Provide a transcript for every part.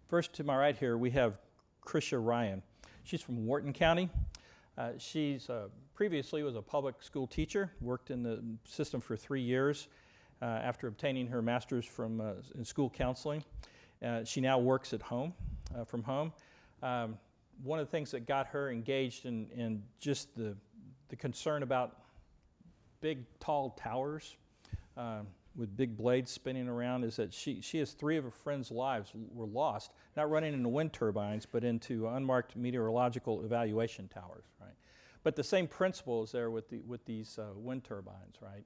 First to my right here, we have Chrissy Ryan. She's from Wharton County. She's previously was a public school teacher, worked in the system for 3 years after obtaining her master's from in school counseling. She now works at home, from home. One of the things that got her engaged in just the concern about big, tall towers with big blades spinning around is that she has 3 of her friends' lives were lost, not running into wind turbines, but into unmarked meteorological evaluation towers, right? But the same principle is there with these wind turbines, right?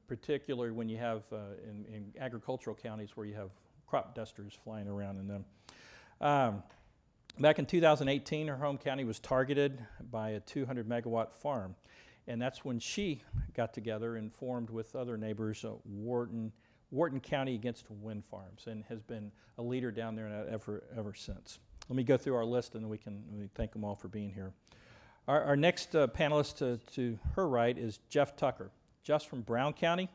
Particularly when you have in agricultural counties where you have crop dusters flying around in them. Back in 2018, her home county was targeted by a 200 megawatt farm. And that's when she got together and formed with other neighbors Wharton County Against Wind Farms, and has been a leader down there ever since. Let me go through our list, and then we thank them all for being here. Our next panelist to her right is Jeff Tucker. Jeff's from Brown County.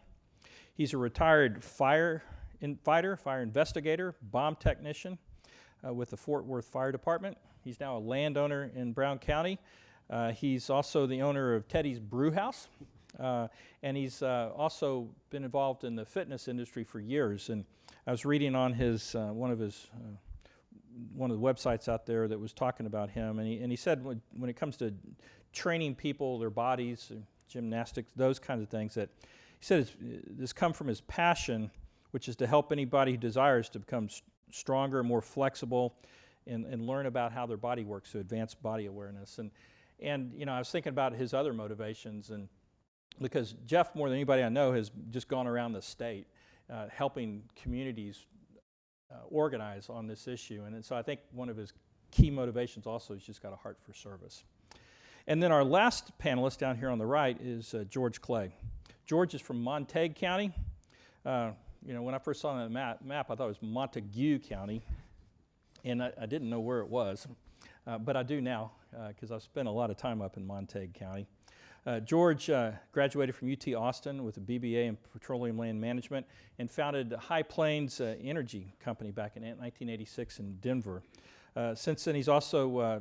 He's a retired firefighter, fire investigator, bomb technician with the Fort Worth Fire Department. He's now a landowner in Brown County. He's also the owner of Teddy's Brew House, and he's also been involved in the fitness industry for years. And I was reading on his one of the websites out there that was talking about him, and he said when it comes to training people, their bodies, gymnastics, those kinds of things, that he said this come from his passion, which is to help anybody who desires to become stronger, more flexible, and learn about how their body works, to advance body awareness. And you know, I was thinking about his other motivations, and because Jeff, more than anybody I know, has just gone around the state helping communities organize on this issue. And so I think one of his key motivations also is just got a heart for service. And then our last panelist down here on the right is George Clay. George is from Montague County. You know, when I first saw it on the map, I thought it was Montague County, and I didn't know where it was. But I do now, because I've spent a lot of time up in Montague County. George graduated from UT Austin with a BBA in Petroleum Land Management and founded High Plains Energy Company back in 1986 in Denver. Since then, he's also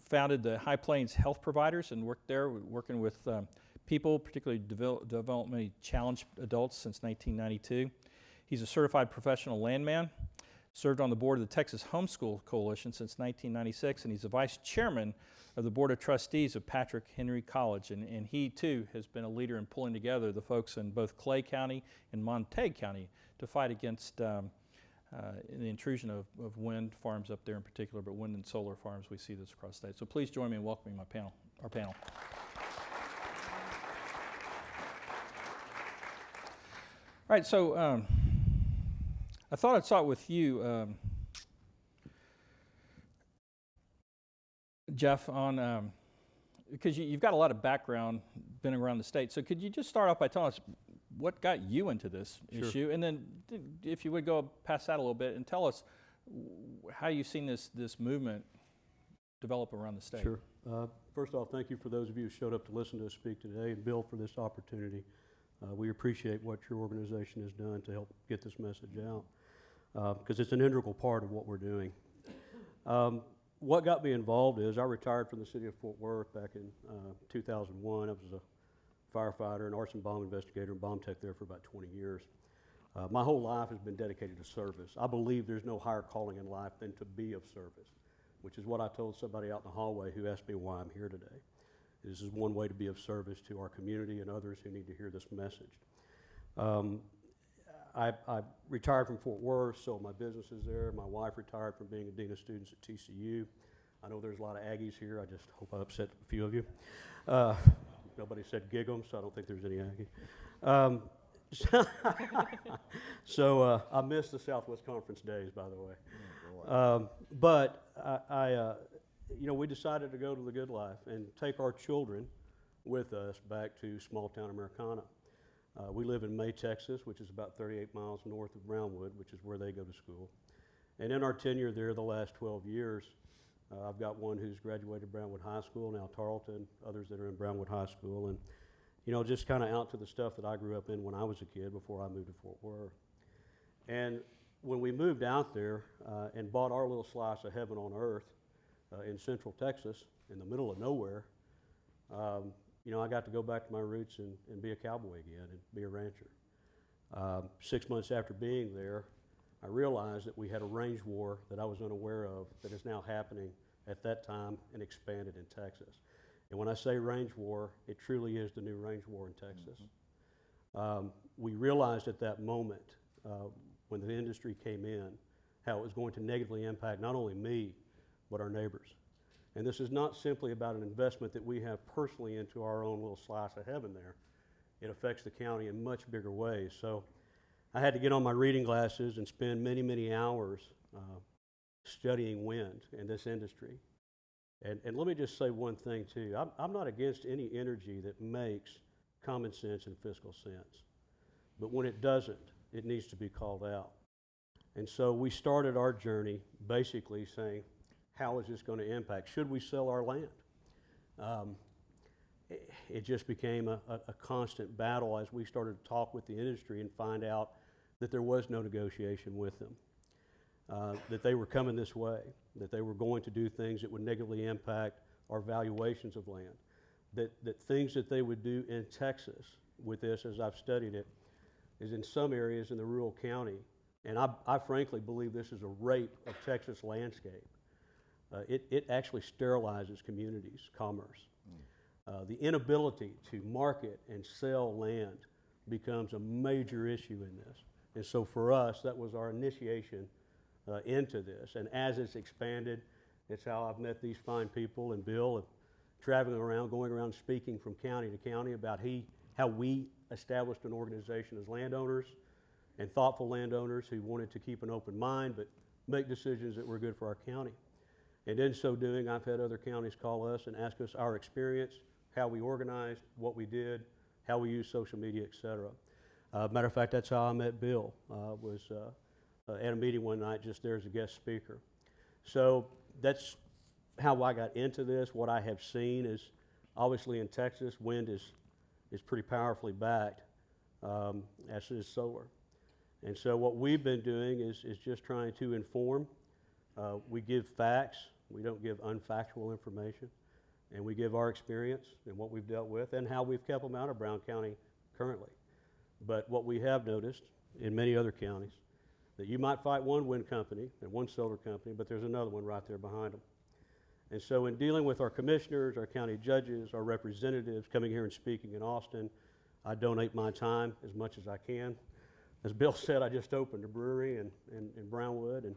founded the High Plains Health Providers and worked there, working with people, particularly developmentally challenged adults, since 1992. He's a certified professional landman. Served on the board of the Texas Homeschool Coalition since 1996, and he's the vice chairman of the board of trustees of Patrick Henry College. And he, too, has been a leader in pulling together the folks in both Clay County and Montague County to fight against the intrusion of wind farms up there in particular, but wind and solar farms. We see this across the state. So please join me in welcoming our panel. All right, so I thought I'd start with you, Jeff, on because you've got a lot of background, been around the state. So could you just start off by telling us what got you into this issue, and then if you would go past that a little bit and tell us how you've seen this movement develop around the state. Sure. First off, thank you for those of you who showed up to listen to us speak today, and Bill for this opportunity. We appreciate what your organization has done to help get this message out, because it's an integral part of what we're doing. What got me involved is I retired from the city of Fort Worth back in 2001. I was a firefighter, an arson bomb investigator, and bomb tech there for about 20 years. My whole life has been dedicated to service. I believe there's no higher calling in life than to be of service, which is what I told somebody out in the hallway who asked me why I'm here today. This is one way to be of service to our community and others who need to hear this message. I retired from Fort Worth, sold my businesses there. My wife retired from being a dean of students at TCU. I know there's a lot of Aggies here. I just hope I upset a few of you. Nobody said gig 'em, so I don't think there's any Aggie. So I missed the Southwest Conference days, by the way. But we decided to go to the good life and take our children with us back to small town Americana. We live in May, Texas, which is about 38 miles north of Brownwood, which is where they go to school. And in our tenure there, the last 12 years, I've got one who's graduated Brownwood High School, now Tarleton, others that are in Brownwood High School, and just kind of out to the stuff that I grew up in when I was a kid before I moved to Fort Worth. And when we moved out there and bought our little slice of heaven on earth in central Texas, in the middle of nowhere, you know, I got to go back to my roots and be a cowboy again and be a rancher. 6 months after being there, I realized that we had a range war that I was unaware of that is now happening at that time and expanded in Texas. And when I say range war, it truly is the new range war in Texas. We realized at that moment when the industry came in how it was going to negatively impact not only me, but our neighbors. And this is not simply about an investment that we have personally into our own little slice of heaven there. It affects the county in much bigger ways. So I had to get on my reading glasses and spend many, many hours studying wind in this industry. And let me just say one thing too. I'm not against any energy that makes common sense and fiscal sense. But when it doesn't, it needs to be called out. And so we started our journey basically saying, how is this going to impact? Should we sell our land? It just became a constant battle as we started to talk with the industry and find out that there was no negotiation with them, that they were coming this way, that they were going to do things that would negatively impact our valuations of land, that things that they would do in Texas with this, as I've studied it, is in some areas in the rural county, and I frankly believe this is a rape of Texas landscape. It actually sterilizes communities, commerce. The inability to market and sell land becomes a major issue in this. And so for us, that was our initiation into this. And as it's expanded, it's how I've met these fine people and Bill, and traveling around, going around speaking from county to county about how we established an organization as landowners and thoughtful landowners who wanted to keep an open mind but make decisions that were good for our county. And in so doing, I've had other counties call us and ask us our experience, how we organized, what we did, how we used social media, et cetera. Matter of fact, that's how I met Bill, was at a meeting one night just there as a guest speaker. So that's how I got into this. What I have seen is, obviously in Texas, wind is pretty powerfully backed, as is solar. And so what we've been doing is just trying to inform. We give facts, we don't give unfactual information, and we give our experience and what we've dealt with and how we've kept them out of Brown County currently. But what we have noticed in many other counties, that you might fight one wind company and one solar company, but there's another one right there behind them. And so in dealing with our commissioners, our county judges, our representatives coming here and speaking in Austin, I donate my time as much as I can. As Bill said, I just opened a brewery in Brownwood, and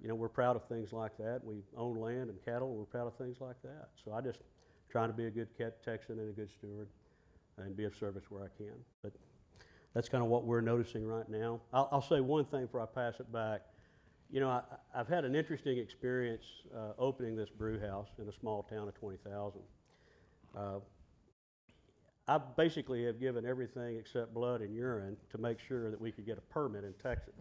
you know, we're proud of things like that. We own land and cattle, and we're proud of things like that. So I just trying to be a good Texan and a good steward and be of service where I can. But that's kind of what we're noticing right now. I'll say one thing before I pass it back. You know, I've had an interesting experience opening this brew house in a small town of 20,000. I basically have given everything except blood and urine to make sure that we could get a permit in Texas,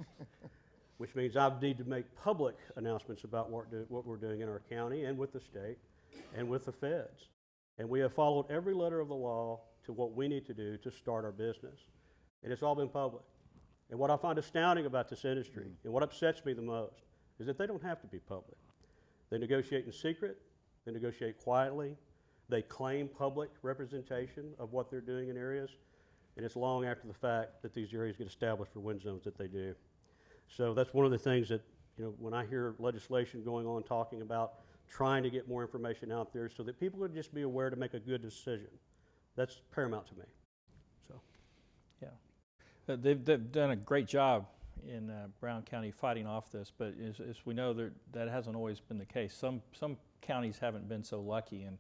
which means I need to make public announcements about what we're doing in our county and with the state and with the feds. And we have followed every letter of the law to what we need to do to start our business. And it's all been public. And what I find astounding about this industry, and what upsets me the most, is that they don't have to be public. They negotiate in secret, they negotiate quietly, they claim public representation of what they're doing in areas, and it's long after the fact that these areas get established for wind zones that they do. So that's one of the things that, you know, when I hear legislation going on talking about trying to get more information out there so that people would just be aware to make a good decision, that's paramount to me. So, yeah. They've done a great job in Brown County fighting off this, but as we know, that hasn't always been the case. Some counties haven't been so lucky, and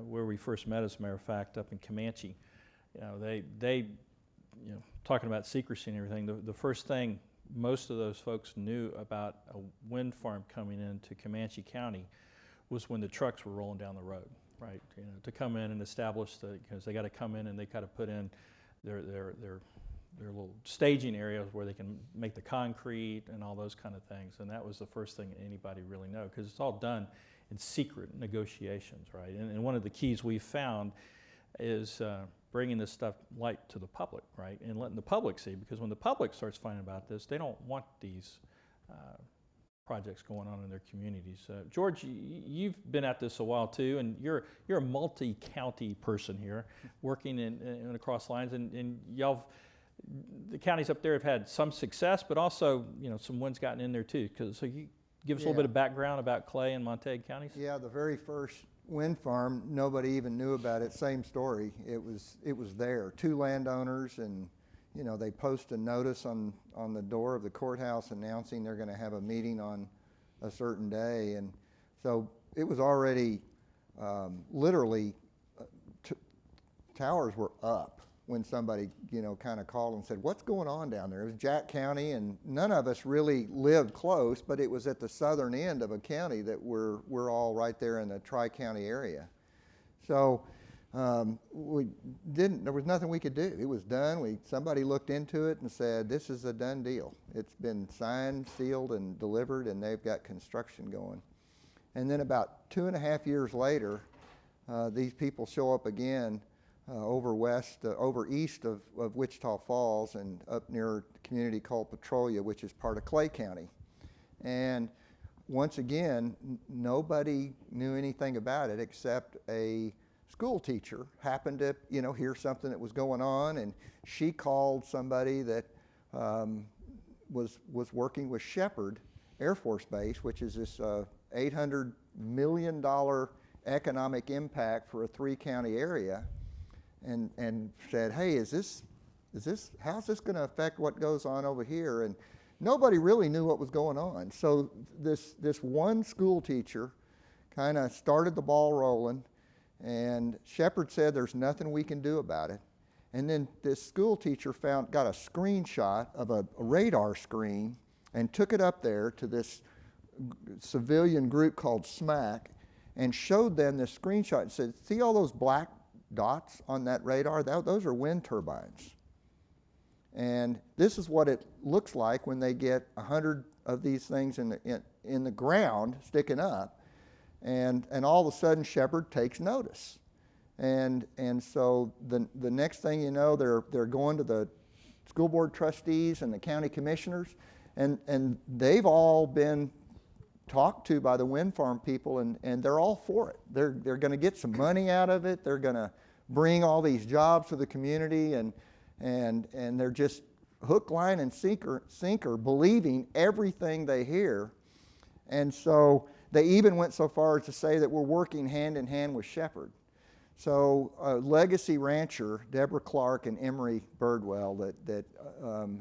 where we first met, as a matter of fact, up in Comanche, you know, they you know, talking about secrecy and everything, the first thing most of those folks knew about a wind farm coming into Comanche County was when the trucks were rolling down the road, right? You know, to come in and establish because they got to come in and they got to put in their little staging areas where they can make the concrete and all those kind of things. And that was the first thing anybody really knew, because it's all done in secret negotiations, right? And one of the keys we found is bringing this stuff light to the public, right, and letting the public see, because when the public starts finding about this, they don't want these projects going on in their communities. George, you've been at this a while too, and you're a multi-county person here, working in across lines, and the counties up there have had some success, but also some wins gotten in there too. So you give us a little bit of background about Clay and Montague counties. Yeah, the very first wind farm, nobody even knew about it. Same story. It was there. 2 landowners, and they post a notice on the door of the courthouse announcing they're going to have a meeting on a certain day, and so it was already literally towers were up when somebody kind of called and said, "What's going on down there?" It was Jack County, and none of us really lived close, but it was at the southern end of a county that we're all right there in the Tri-County area. So there was nothing we could do. It was done. Somebody looked into it and said, "This is a done deal. It's been signed, sealed, and delivered, and they've got construction going." And then about 2.5 years later, these people show up again over east of Wichita Falls and up near a community called Petrolia, which is part of Clay County. And once again, nobody knew anything about it except a school teacher happened to hear something that was going on, and she called somebody that was working with Shepherd Air Force Base, which is this $800 million economic impact for a 3-county area, and said, "Hey, how's this going to affect what goes on over here?" And nobody really knew what was going on. So this one school teacher kind of started the ball rolling, and Shepherd said, "There's nothing we can do about it." And then this school teacher got a screenshot of a radar screen and took it up there to this civilian group called SMAC and showed them this screenshot and said, "See all those black dots on that radar? Those are wind turbines. And this is what it looks like when they get 100 of these things in the ground sticking up." And all of a sudden, Shepherd takes notice. And so the next thing you know, they're going to the school board trustees and the county commissioners, and they've all been talked to by the wind farm people, and they're all for it. They're going to get some money out of it. They're going to bring all these jobs to the community, and they're just hook, line, and sinker believing everything they hear. And so they even went so far as to say that we're working hand in hand with Shepherd. So legacy rancher, Deborah Clark and Emery Birdwell, that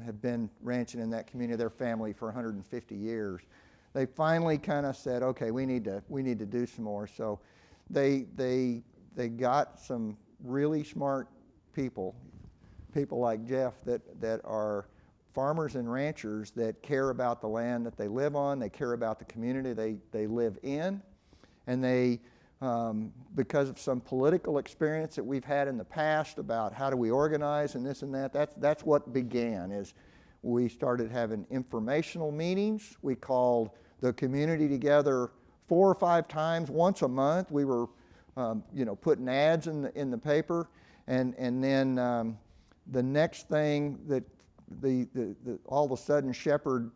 have been ranching in that community, their family, for 150 years, they finally kind of said, "Okay, we need to do some more." So they got some really smart people like Jeff that are farmers and ranchers that care about the land that they live on. They care about the community they live in, and they because of some political experience that we've had in the past about how do we organize and this and that. That's what began. Is we started having informational meetings. We called the community together 4 or 5 times, once a month. We were putting ads in the paper, and then the next thing that all of a sudden Shepherd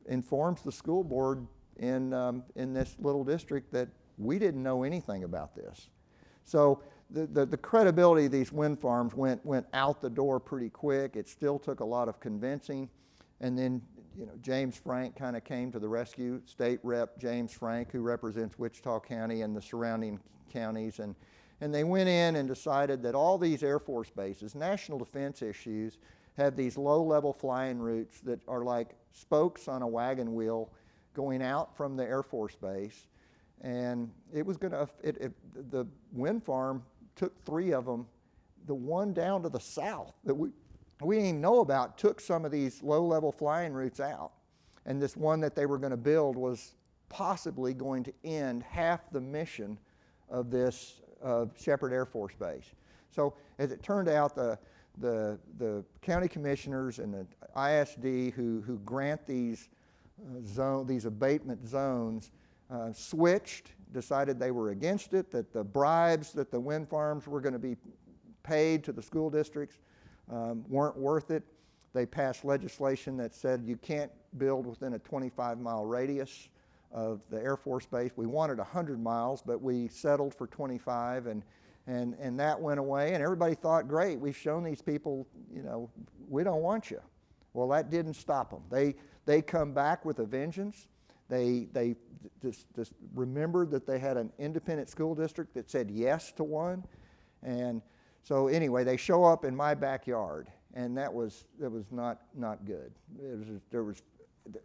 informs the school board in this little district that we didn't know anything about this. So the credibility of these wind farms went out the door pretty quick. It still took a lot of convincing, and then James Frank kind of came to the rescue. State Rep James Frank, who represents Wichita County and the surrounding counties, and they went in and decided that all these Air Force bases, national defense issues, have these low-level flying routes that are like spokes on a wagon wheel going out from the Air Force base. And it was the wind farm took 3 of them. The one down to the south that we didn't even know about took some of these low-level flying routes out. And this one that they were going to build was possibly going to end half the mission of this Shepherd Air Force Base. So as it turned out, the county commissioners and the ISD who grant these abatement zones switched, decided they were against it, that the bribes that the wind farms were going to be paid to the school districts weren't worth it. They passed legislation that said you can't build within a 25-mile radius of the Air Force Base. We wanted 100 miles, but we settled for 25, and that went away, and everybody thought, great, we've shown these people, you know, we don't want you. Well, that didn't stop them. They come back with a vengeance. They just remembered that they had an independent school district that said yes to one, and so anyway, they show up in my backyard, and that was not good.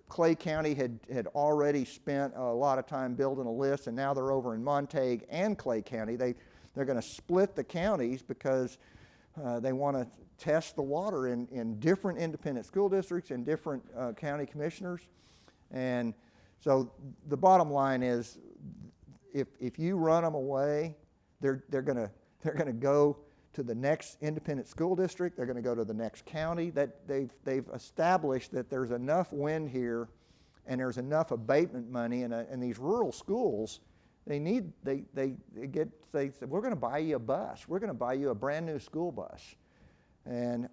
Clay County had already spent a lot of time building a list, and now they're over in Montague and Clay County. They're going to split the counties because they want to test the water in different independent school districts and different county commissioners. And so the bottom line is, if you run them away, they're going to go to the next independent school district. They're going to go to the next county. That they've established that there's enough wind here, and there's enough abatement money, and these rural schools, they say, we're going to buy you a bus. We're going to buy you a brand new school bus. And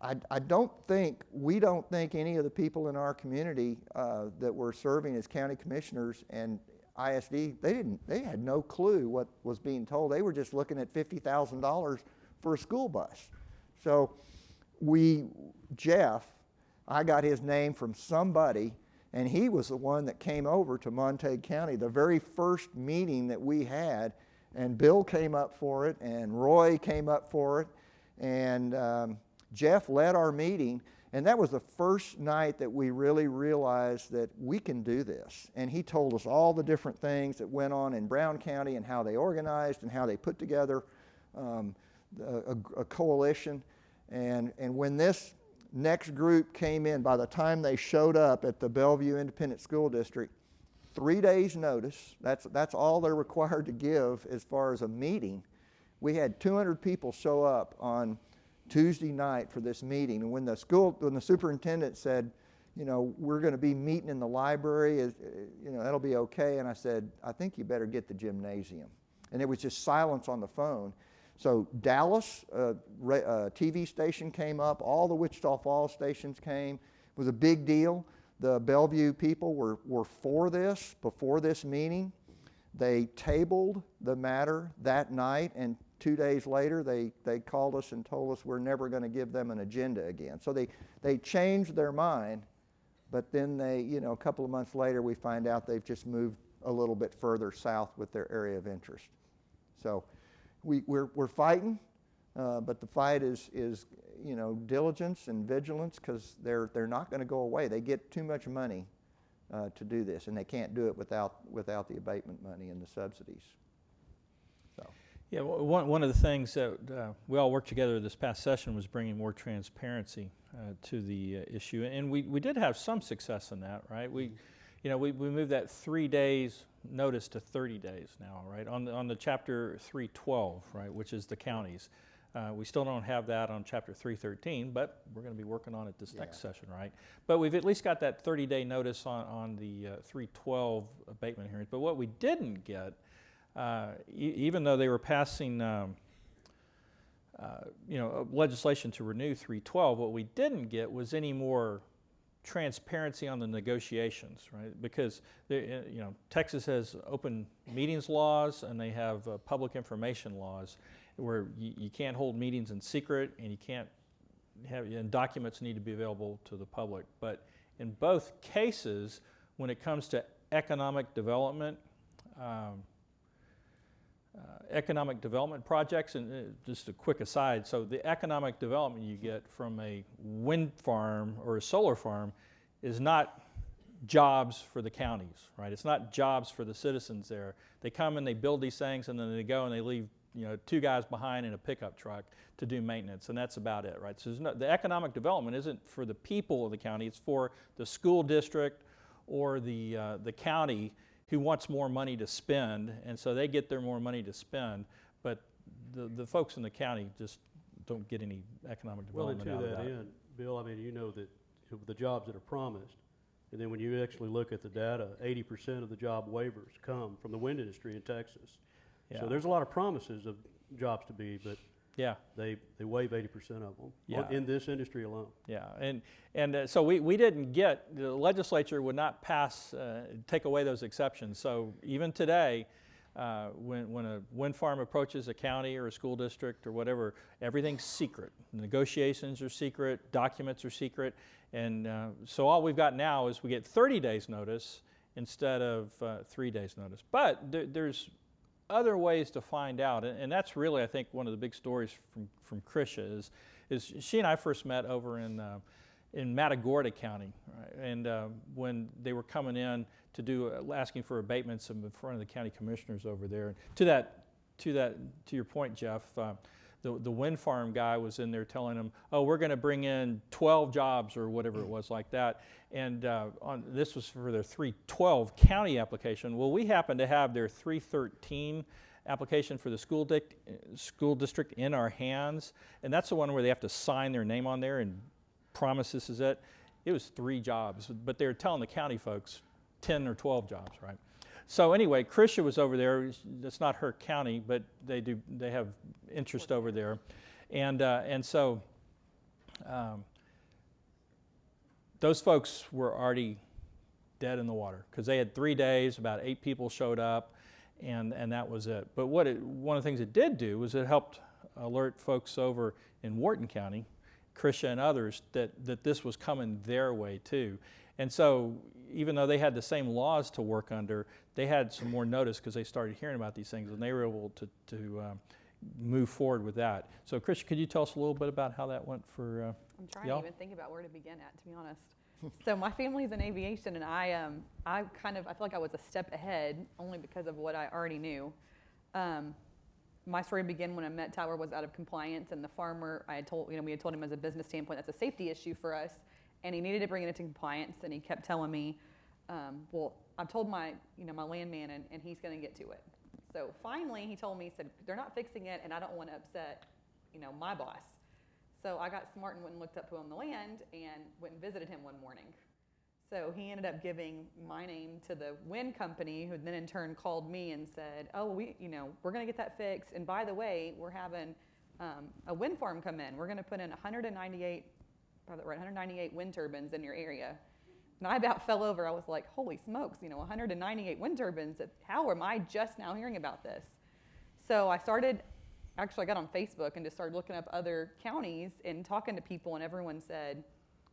we don't think any of the people in our community that were serving as county commissioners and ISD, they had no clue what was being told. They were just looking at $50,000 for a school bus. So Jeff, I got his name from somebody, and he was the one that came over to Montague County, the very first meeting that we had, and Bill came up for it, and Roy came up for it, and Jeff led our meeting, and that was the first night that we really realized that we can do this. And he told us all the different things that went on in Brown County and how they organized and how they put together a coalition. And when this next group came in, by the time they showed up at the Bellevue Independent School District, 3 days notice, that's all they're required to give as far as a meeting. We had 200 people show up on Tuesday night for this meeting, and when the superintendent said, you know, we're going to be meeting in the library, you know, that'll be okay, and I said, I think you better get the gymnasium. And it was just silence on the phone. So Dallas, TV station came up, all the Wichita Falls stations came. It was a big deal. The Bellevue people were for this before this meeting. They tabled the matter that night, and 2 days later they called us and told us we're never going to give them an agenda again. So they changed their mind, but then a couple of months later we find out they've just moved a little bit further south with their area of interest. So we're fighting, but the fight is diligence and vigilance, because they're not going to go away. They get too much money to do this, and they can't do it without the abatement money and the subsidies. So. Yeah, one of the things that we all worked together this past session was bringing more transparency to the issue, and we did have some success in that, right? We moved that 3 days notice to 30 days now, right? On the chapter 312, right, which is the counties. We still don't have that on chapter 313, but we're going to be working on it this next session, right? But we've at least got that 30-day notice on the 312 abatement hearings. But what we didn't get, even though they were passing legislation to renew 312, what we didn't get was any more transparency on the negotiations, right? Because Texas has open meetings laws, and they have public information laws where you can't hold meetings in secret, and you can't and documents need to be available to the public. But in both cases, when it comes to economic development projects, and just a quick aside, so the economic development you get from a wind farm or a solar farm is not jobs for the counties, right? It's not jobs for the citizens there. They come and they build these things, and then they go and they leave 2 guys behind in a pickup truck to do maintenance, and that's about it, right? So the economic development isn't for the people of the county, it's for the school district or the county who wants more money to spend, and so they get their more money to spend, but the folks in the county just don't get any economic development out of that. Well, and to that end, Bill, I mean, you know that the jobs that are promised, and then when you actually look at the data, 80% of the job waivers come from the wind industry in Texas. Yeah. So there's a lot of promises of jobs to be, but Yeah. They waive 80% of them Yeah. in this industry alone. Yeah, and so we didn't get, the legislature would not pass, take away those exceptions. So even today, when a wind farm approaches a county or a school district or whatever, everything's secret. Negotiations are secret, documents are secret, and so all we've got now is we get 30 days notice instead of 3 days notice. But there's other ways to find out, and that's really, I think, one of the big stories from Chrissy is she and I first met over in Matagorda County, right? And when they were coming in to do asking for abatements in front of the county commissioners over there. And to your point, Jeff, the wind farm guy was in there telling them, oh, we're going to bring in 12 jobs or whatever it was like that. And this was for their 312 county application. Well, we happen to have their 313 application for the school district in our hands. And that's the one where they have to sign their name on there and promise this is it. It was 3 jobs, but they were telling the county folks 10 or 12 jobs, right? So anyway, Chrissy was over there. That's not her county, but they have interest over there. And so those folks were already dead in the water because they had 3 days, about 8 people showed up, and that was it. But one of the things it did do was it helped alert folks over in Wharton County, Chrissy and others, that this was coming their way too. And so even though they had the same laws to work under, they had some more notice because they started hearing about these things, and they were able to move forward with that. So Chrissy, could you tell us a little bit about how that went for I'm trying y'all? to even think about where to begin at, to be honest. So my family's in aviation, and I feel like I was a step ahead only because of what I already knew. My story began when a Met Tower was out of compliance, and the farmer, we had told him as a business standpoint that's a safety issue for us, and he needed to bring it into compliance, and he kept telling me, well, I've told my landman, and he's going to get to it. So finally, he told me, he said, they're not fixing it, and I don't want to upset, my boss. So I got smart and went and looked up who owned the land and went and visited him one morning. So he ended up giving my name to the wind company, who then in turn called me and said, oh, we're going to get that fixed. And by the way, we're having a wind farm come in. We're going to put in 198 wind turbines in your area. And I about fell over. I was like, holy smokes, 198 wind turbines. How am I just now hearing about this? So I got on Facebook and just started looking up other counties and talking to people, and everyone said,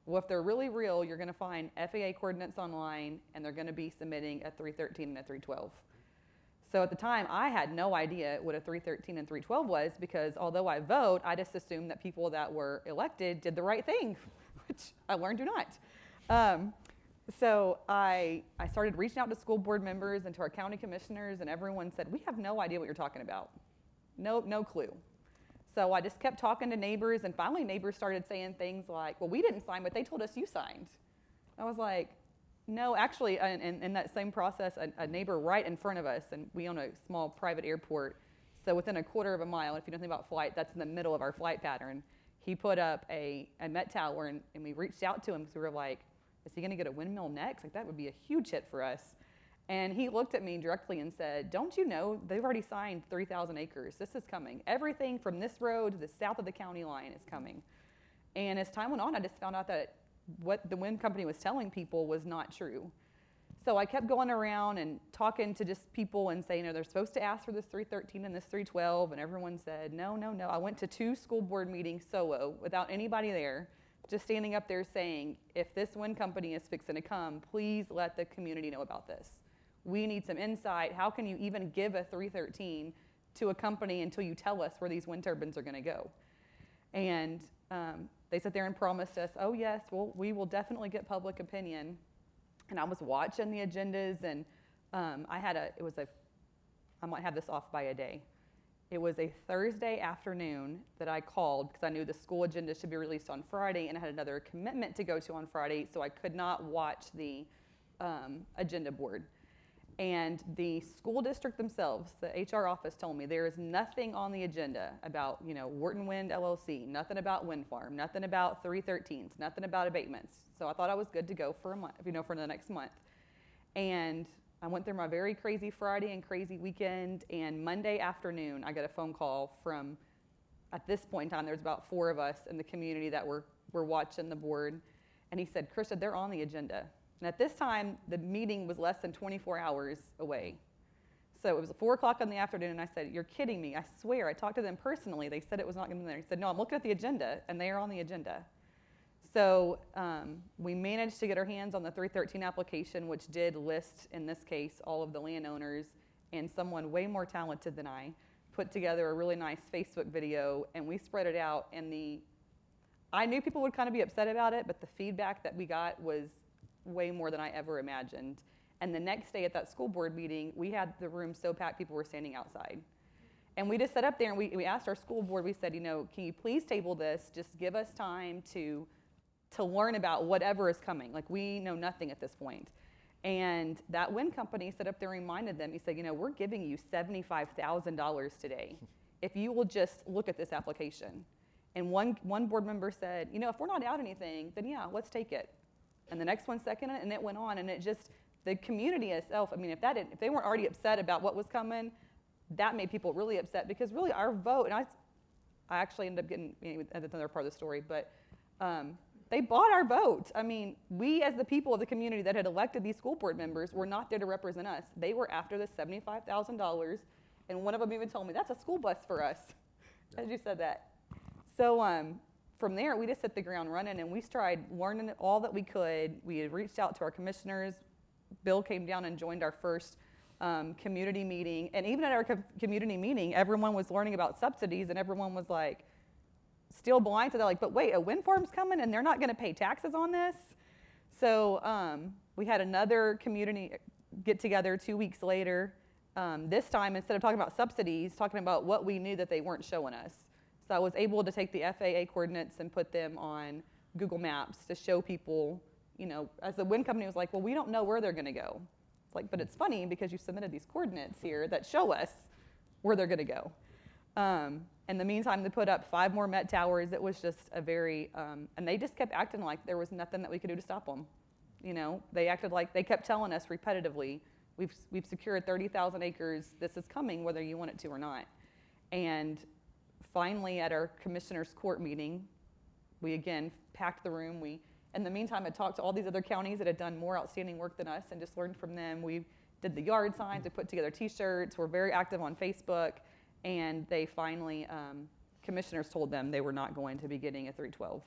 well, if they're really real, you're going to find FAA coordinates online, and they're going to be submitting a 313 and a 312. So at the time, I had no idea what a 313 and 312 was, because although I vote, I just assumed that people that were elected did the right thing, which I learned do not. So I started reaching out to school board members and to our county commissioners, and everyone said, we have no idea what you're talking about. No clue. So I just kept talking to neighbors, and finally neighbors started saying things like, well, we didn't sign, but they told us you signed. I was like, no, actually, in that same process, a neighbor right in front of us, and we own a small private airport, so within a quarter of a mile, if you know anything about flight, that's in the middle of our flight pattern, he put up a Met Tower, and we reached out to him because we were like, is he going to get a windmill next? Like, that would be a huge hit for us. And he looked at me directly and said, don't you know they've already signed 3,000 acres. This is coming. Everything from this road to the south of the county line is coming. And as time went on, I just found out that what the wind company was telling people was not true. So I kept going around and talking to just people and saying, they're supposed to ask for this 313 and this 312. And everyone said, no. I went to 2 school board meetings solo without anybody there, just standing up there saying, if this wind company is fixing to come, please let the community know about this. We need some insight. How can you even give a 313 to a company until you tell us where these wind turbines are going to go? And they sat there and promised us, oh yes, well, we will definitely get public opinion. And I was watching the agendas, and I might have this off by a day. It was a Thursday afternoon that I called because I knew the school agenda should be released on Friday, and I had another commitment to go to on Friday, so I could not watch the agenda board. And the school district themselves, the HR office, told me there is nothing on the agenda about, Wharton Wind LLC, nothing about wind farm, nothing about 313s, nothing about abatements. So I thought I was good to go for a month, for the next month. And I went through my very crazy Friday and crazy weekend, and Monday afternoon I got a phone call from at this point in time, there's about 4 of us in the community that were watching the board. And he said, Krista, they're on the agenda. And at this time, the meeting was less than 24 hours away. So it was 4 o'clock in the afternoon, and I said, you're kidding me. I swear, I talked to them personally. They said it was not going to be there. He said, no, I'm looking at the agenda, and they are on the agenda. So we managed to get our hands on the 313 application, which did list, in this case, all of the landowners, and someone way more talented than I put together a really nice Facebook video, and we spread it out. And I knew people would kind of be upset about it, but the feedback that we got was way more than I ever imagined. And the next day at that school board meeting, we had the room so packed people were standing outside. And we just sat up there and we asked our school board, we said, can you please table this? Just give us time to learn about whatever is coming. Like, we know nothing at this point. And that wind company sat up there and reminded them, he said, we're giving you $75,000 today if you will just look at this application. And one board member said, if we're not out anything, then yeah, let's take it. And the next one seconded it, and it went on. And it just, the community itself, if they weren't already upset about what was coming, that made people really upset, because really our vote, and I actually ended up getting, that's another part of the story, but they bought our vote. We as the people of the community that had elected these school board members were not there to represent us. They were after the $75,000, and one of them even told me, that's a school bus for us, as you said that. So from there, we just hit the ground running, and we started learning all that we could. We had reached out to our commissioners. Bill came down and joined our first community meeting. And even at our community meeting, everyone was learning about subsidies, and everyone was like, still blind to that, like, but wait, a wind farm's coming and they're not going to pay taxes on this? So we had another community get together 2 weeks later. This time, instead of talking about subsidies, talking about what we knew that they weren't showing us. So I was able to take the FAA coordinates and put them on Google Maps to show people, as the wind company was like, well, we don't know where they're going to go. It's like, but it's funny because you submitted these coordinates here that show us where they're going to go. In the meantime, they put up 5 more Met towers. It was just a very, and they just kept acting like there was nothing that we could do to stop them. They acted like, they kept telling us repetitively, we've secured 30,000 acres. This is coming whether you want it to or not. And finally, at our commissioner's court meeting, we again packed the room. We, in the meantime, had talked to all these other counties that had done more outstanding work than us and just learned from them. We did the yard signs, we put together t-shirts, we're very active on Facebook, and they finally, commissioners told them they were not going to be getting a 312.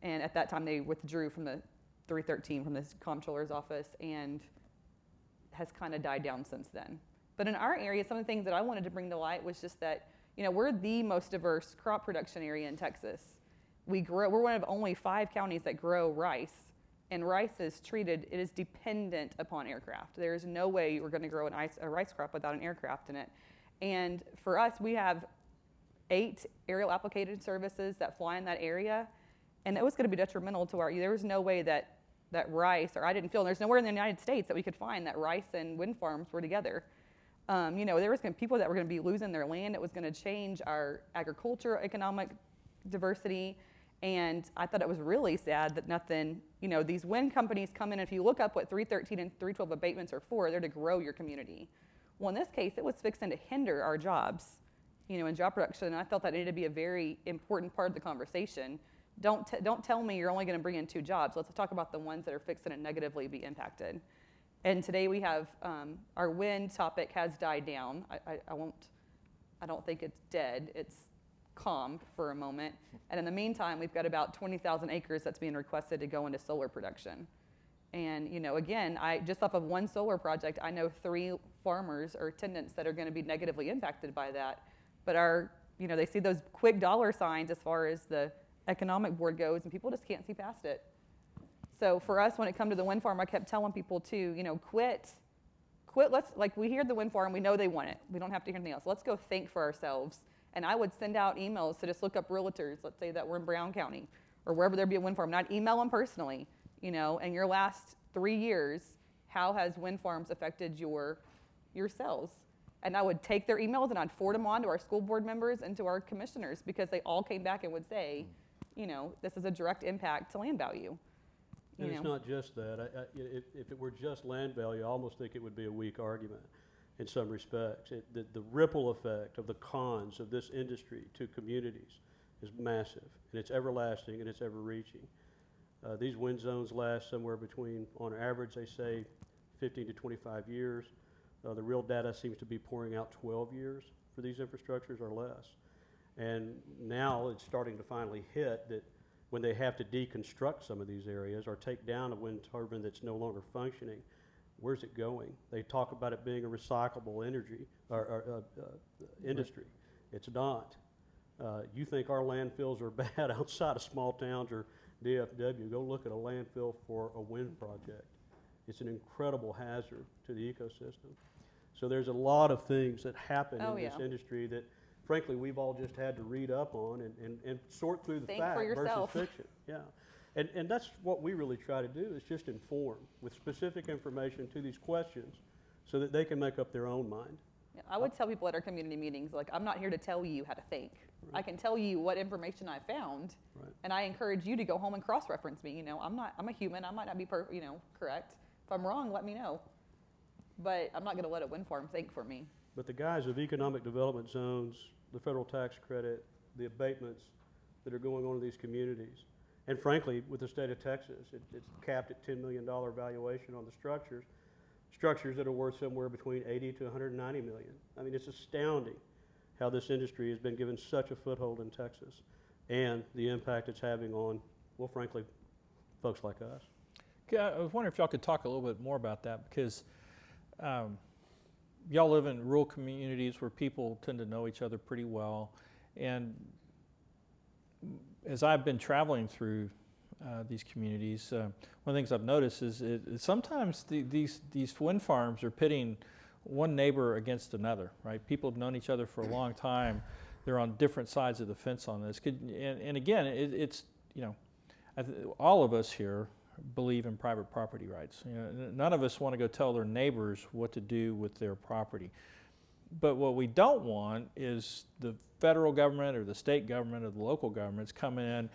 And at that time, they withdrew from the 313 from the comptroller's office, and has kind of died down since then. But in our area, some of the things that I wanted to bring to light was just that, we're the most diverse crop production area in Texas. We're one of only 5 counties that grow rice, and rice is treated, it is dependent upon aircraft. There is no way we're going to grow a rice crop without an aircraft in it. And for us, we have 8 aerial application services that fly in that area, and it was going to be detrimental to there was no way that rice, or I didn't feel, there's nowhere in the United States that we could find that rice and wind farms were together. There was going to be people that were going to be losing their land. It was going to change our agriculture, economic diversity. And I thought it was really sad that nothing, these wind companies come in, and if you look up what 313 and 312 abatements are for, they're to grow your community. Well, in this case, it was fixing to hinder our jobs, in job production. And I felt that needed to be a very important part of the conversation. Don't tell me you're only going to bring in 2 jobs. Let's talk about the ones that are fixing to negatively be impacted. And today we have, our wind topic has died down. I don't think it's dead. It's calm for a moment. And in the meantime, we've got about 20,000 acres that's being requested to go into solar production. And, again, just off of one solar project, I know 3 farmers or tenants that are going to be negatively impacted by that. But they see those quick dollar signs as far as the economic board goes, and people just can't see past it. So for us, when it comes to the wind farm, I kept telling people to, quit, we hear the wind farm, we know they want it. We don't have to hear anything else. Let's go think for ourselves. And I would send out emails to just look up realtors, let's say that we're in Brown County, or wherever there'd be a wind farm, and I'd email them personally, in your last 3 years, how has wind farms affected your sales? And I would take their emails and I'd forward them on to our school board members and to our commissioners, because they all came back and would say, this is a direct impact to land value. And it's not just that. If it were just land value, I almost think it would be a weak argument. in some respects. The ripple effect of the cons of this industry to communities is massive, and it's everlasting, and it's ever-reaching. These wind zones last somewhere between, on average, they say 15 to 25 years. The real data seems to be pouring out 12 years for these infrastructures or less. And now it's starting to finally hit that when they have to deconstruct some of these areas or take down a wind turbine that's no longer functioning, where's it going? They talk about it being a recyclable energy or industry. It's not. You think our landfills are bad outside of small towns or DFW, go look at a landfill for a wind project. It's an incredible hazard to the ecosystem. So there's a lot of things that happen in this industry that, frankly, we've all just had to read up on and sort through the fact versus fiction. Yeah. And that's what we really try to do, is just inform with specific information to these questions so that they can make up their own mind. Yeah, I would tell people at our community meetings, like, I'm not here to tell you how to think. Right. I can tell you what information I found, Right. and I encourage you to go home and cross-reference me. You know, I'm a human. I might not be correct. If I'm wrong, let me know. But I'm not going to let a wind farm think for me. But the guise of economic development zones, the federal tax credit, the abatements that are going on in these communities, and frankly, with the state of Texas, it's capped at $10 million valuation on the structures that are worth somewhere between 80 to 190 million. I mean, it's astounding how this industry has been given such a foothold in Texas and the impact it's having on, well, frankly, folks like us. Okay, I was wondering if y'all could talk a little bit more about that, because y'all live in rural communities where people tend to know each other pretty well. And as I've been traveling through these communities, one of the things I've noticed is sometimes these wind farms are pitting one neighbor against another, right? People have known each other for a long time. They're on different sides of the fence on this. And again, it's, all of us here believe in private property rights. None of us want to go tell their neighbors what to do with their property. But what we don't want is the federal government or the state government or the local governments coming in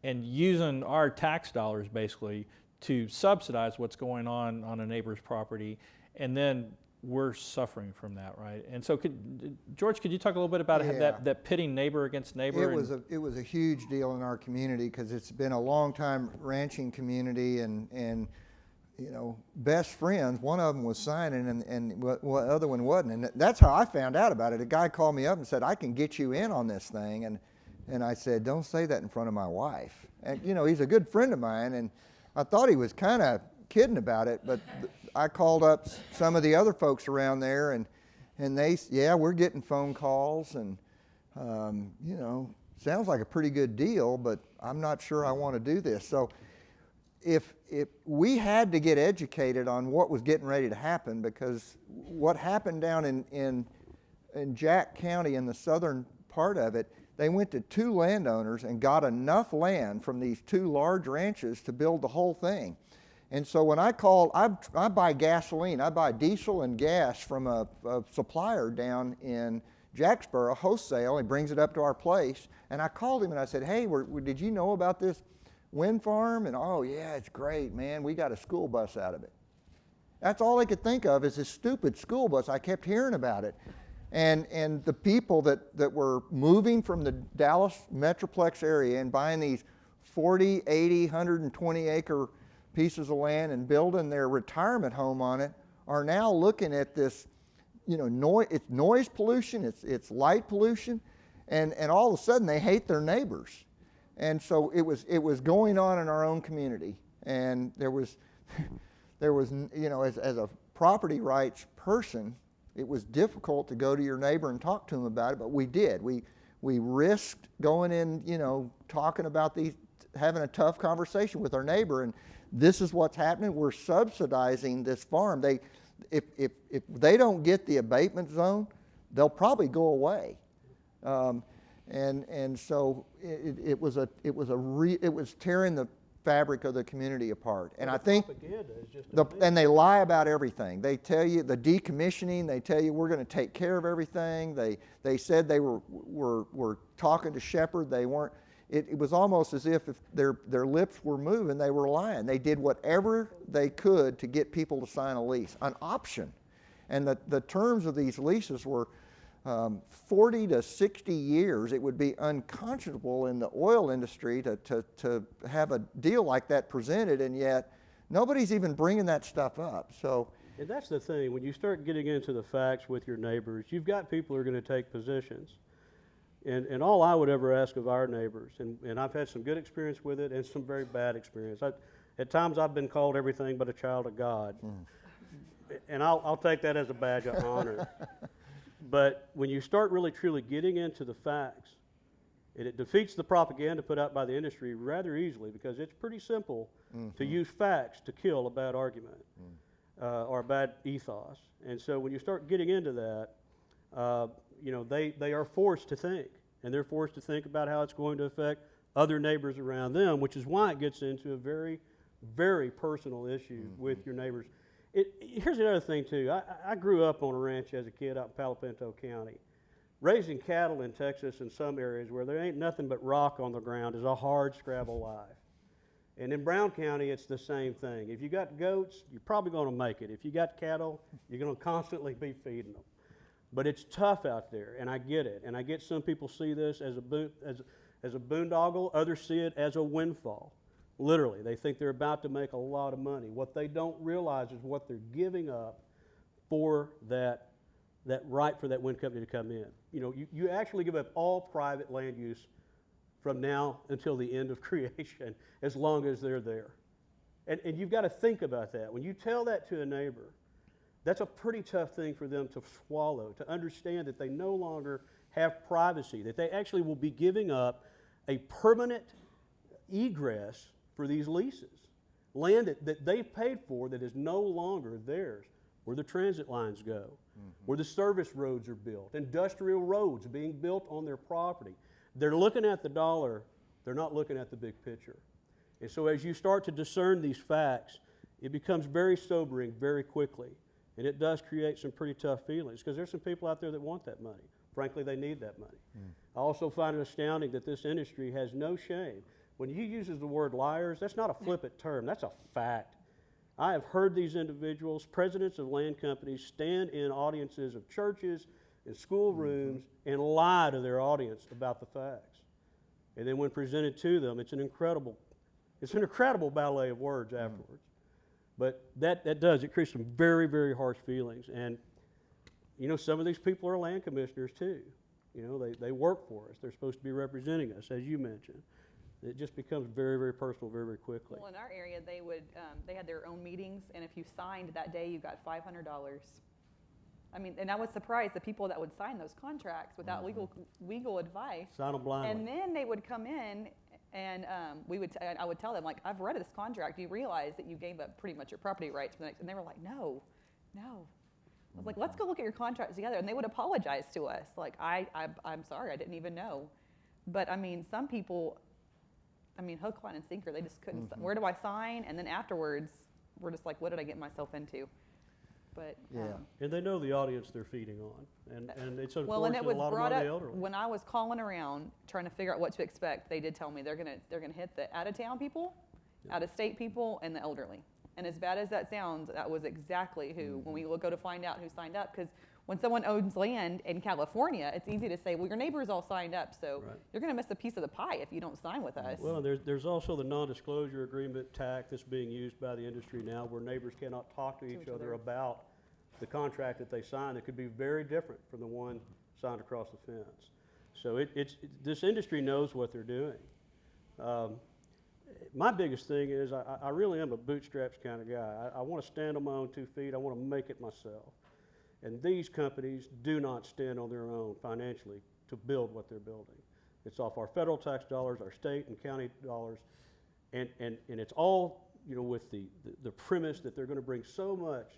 and using our tax dollars basically to subsidize what's going on a neighbor's property, and then we're suffering from that, right? And so, George, could you talk a little bit about that pitting neighbor against neighbor? It was a huge deal in our community because it's been a long time ranching community, and best friends. One of them was signing, and the other one wasn't, and that's how I found out about it. A guy called me up and said, "I can get you in on this thing," and I said, "Don't say that in front of my wife." And he's a good friend of mine, and I thought he was kind of kidding about it, but I called up some of the other folks around there, and they, we're getting phone calls, and sounds like a pretty good deal, but I'm not sure I want to do this. So if we had to get educated on what was getting ready to happen, because what happened down in Jack County in the southern part of it, they went to two landowners and got enough land from these two large ranches to build the whole thing. And so when I call, I buy gasoline. I buy diesel and gas from a supplier down in Jacksboro, wholesale. He brings it up to our place. And I called him and I said, "Hey, did you know about this wind farm?" And, "Oh, yeah, it's great, man. We got a school bus out of it." That's all they could think of, is this stupid school bus. I kept hearing about it. And the people that were moving from the Dallas Metroplex area and buying these 40, 80, 120 acre pieces of land and building their retirement home on it are now looking at this, it's noise pollution, it's light pollution, and all of a sudden they hate their neighbors. And so it was going on in our own community, and there was as a property rights person, it was difficult to go to your neighbor and talk to him about it, but we did. We risked going in, talking about these, having a tough conversation with our neighbor, and this is what's happening. We're subsidizing this farm. If they don't get the abatement zone, they'll probably go away. And so it was tearing the fabric of the community apart. And I think and they lie about everything. They tell you the decommissioning. They tell you we're going to take care of everything. They said they were talking to Shepherd. They weren't. It was almost as if their lips were moving, they were lying. They did whatever they could to get people to sign a lease, an option. And the terms of these leases were 40 to 60 years. It would be unconscionable in the oil industry to have a deal like that presented, and yet nobody's even bringing that stuff up. So, And that's the thing, when you start getting into the facts with your neighbors, you've got people who are going to take positions. And all I would ever ask of our neighbors, and I've had some good experience with it and some very bad experience. At times I've been called everything but a child of God. And I'll take that as a badge of honor. But when you start really truly getting into the facts, and it defeats the propaganda put out by the industry rather easily, because it's pretty simple to use facts to kill a bad argument or a bad ethos. And so when you start getting into that, you know, they are forced to think, and they're forced to think about how it's going to affect other neighbors around them, which is why it gets into a very, very personal issue with your neighbors. Here's another thing, too. I grew up on a ranch as a kid out in Palo Pinto County. Raising cattle in Texas in some areas where there ain't nothing but rock on the ground is a hard scrabble life. And in Brown County, it's the same thing. If you got goats, you're probably going to make it. If you got cattle, you're going to constantly be feeding them. But it's tough out there, and I get it. And I get some people see this as a boondoggle. Others see it as a windfall. Literally, they think they're about to make a lot of money. What they don't realize is what they're giving up for that right for that wind company to come in. You know, you actually give up all private land use from now until the end of creation, as long as they're there. And you've got to think about that. When you tell that to a neighbor, that's a pretty tough thing for them to swallow, to understand that they no longer have privacy, that they actually will be giving up a permanent egress for these leases. Land that they've paid for that is no longer theirs, where the transit lines go, where the service roads are built, industrial roads being built on their property. They're looking at the dollar, they're not looking at the big picture. And so as you start to discern these facts, it becomes very sobering very quickly. And it does create some pretty tough feelings, because there's some people out there that want that money. Frankly, they need that money. I also find it astounding that this industry has no shame. When he uses the word liars, that's not a flippant term, that's a fact. I have heard these individuals, presidents of land companies, stand in audiences of churches and school rooms and lie to their audience about the facts. And then when presented to them, it's an incredible ballet of words afterwards. But that creates some very, very harsh feelings. And, you know, some of these people are land commissioners too. You know, they work for us. They're supposed to be representing us, as you mentioned. It just becomes very, very personal very, very quickly. Well, in our area, they had their own meetings, and if you signed that day, you got $500. I mean, and I was surprised the people that would sign those contracts without legal advice. Sign them blindly. And then they would come in, and I would tell them, like, I've read this contract. Do you realize that you gave up pretty much your property rights for the next? And they were like, no. I was like, let's go look at your contracts together. And they would apologize to us, like, I'm sorry, I didn't even know. But I mean, some people, hook, line, and sinker, they just couldn't. Where do I sign? And then afterwards, we're just like, what did I get myself into? But and they know the audience they're feeding on, and it's unfortunate. Well, and it was a lot brought of up the elderly. when I was calling around trying to figure out what to expect. They did tell me they're gonna hit the out of town people, out of state people, and the elderly. And as bad as that sounds, that was exactly who. When we go to find out who signed up, because when someone owns land in California, it's easy to say, well, your neighbors all signed up, so you're going to miss a piece of the pie if you don't sign with us. Well, there's also the non-disclosure agreement tack that's being used by the industry now, where neighbors cannot talk to each other about the contract that they sign. That could be very different from the one signed across the fence. So this industry knows what they're doing. My biggest thing is I really am a bootstraps kind of guy. I want to stand on my own 2 feet. I want to make it myself. And these companies do not stand on their own financially to build what they're building. It's off our federal tax dollars, our state and county dollars, and it's all, you know, with the premise that they're going to bring so much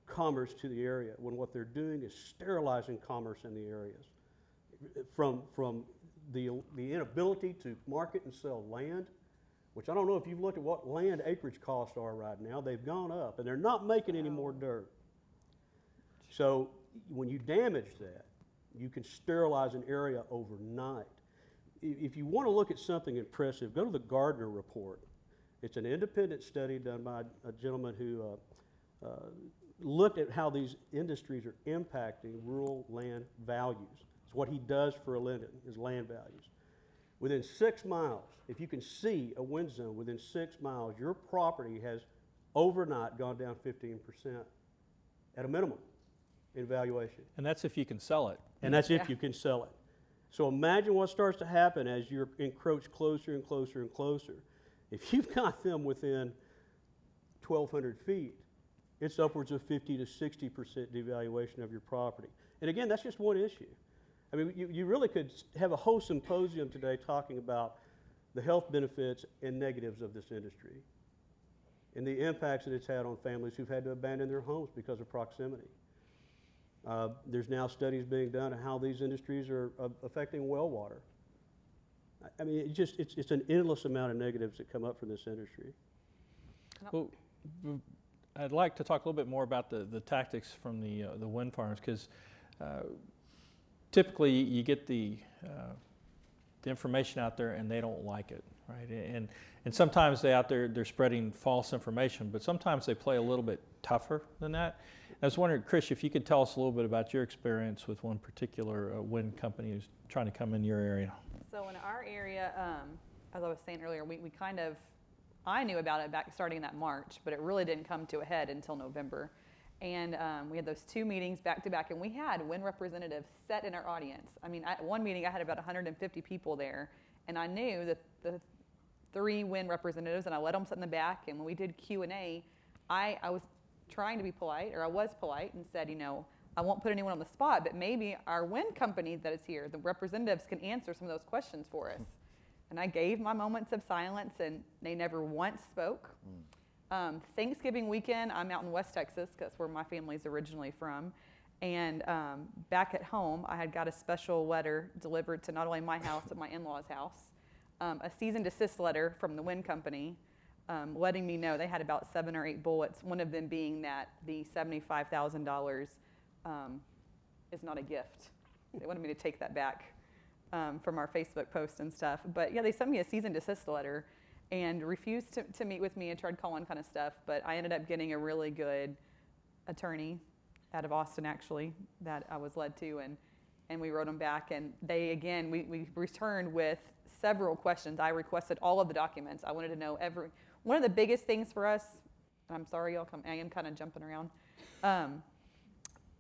commerce to the area, when what they're doing is sterilizing commerce in the areas. From the inability to market and sell land, which I don't know if you've looked at what land acreage costs are right now. They've gone up, and they're not making any more dirt. So when you damage that, you can sterilize an area overnight. If you want to look at something impressive, go to the Gardner Report. It's an independent study done by a gentleman who looked at how these industries are impacting rural land values. It's what he does for a living, is land values. Within 6 miles, if you can see a wind zone within 6 miles, your property has overnight gone down 15% at a minimum in valuation. And that's if you can sell it. And that's if Yeah. you can sell it. So imagine what starts to happen as you're encroached closer and closer and closer. If you've got them within 1,200 feet, it's upwards of 50 to 60% devaluation of your property. And again, that's just one issue. I mean, you really could have a whole symposium today talking about the health benefits and negatives of this industry and the impacts that it's had on families who've had to abandon their homes because of proximity. There's now studies being done on how these industries are affecting well water. I mean, it's an endless amount of negatives that come up from this industry. Well, I'd like to talk a little bit more about the tactics from the wind farms, because typically you get the information out there and they don't like it, right? And sometimes they're spreading false information, but sometimes they play a little bit tougher than that. I was wondering, Chris, if you could tell us a little bit about your experience with one particular wind company who's trying to come in your area. So in our area, as I was saying earlier, we kind of, I knew about it back starting in that March, but it really didn't come to a head until November. And we had those 2 meetings back to back, and we had wind representatives set in our audience. I mean, at one meeting I had about 150 people there, and I knew that the 3 wind representatives, and I let them sit in the back, and when we did Q&A, I was trying to be polite, or I was polite, and said, I won't put anyone on the spot, but maybe our wind company that is here, the representatives, can answer some of those questions for us. And I gave my moments of silence, and they never once spoke. Thanksgiving weekend, I'm out in West Texas, because that's where my family's originally from. And back at home, I had got a special letter delivered to not only my house, but my in-laws' house. A cease and desist letter from the wind company, letting me know they had about 7 or 8 bullets, one of them being that the $75,000 is not a gift. They wanted me to take that back from our Facebook post and stuff. But yeah, they sent me a cease and desist letter and refused to meet with me and tried calling kind of stuff. But I ended up getting a really good attorney out of Austin, actually, that I was led to, and we wrote them back. And they, again, we returned with several questions. I requested all of the documents. I wanted to know one of the biggest things for us, and I'm sorry, I am kind of jumping around.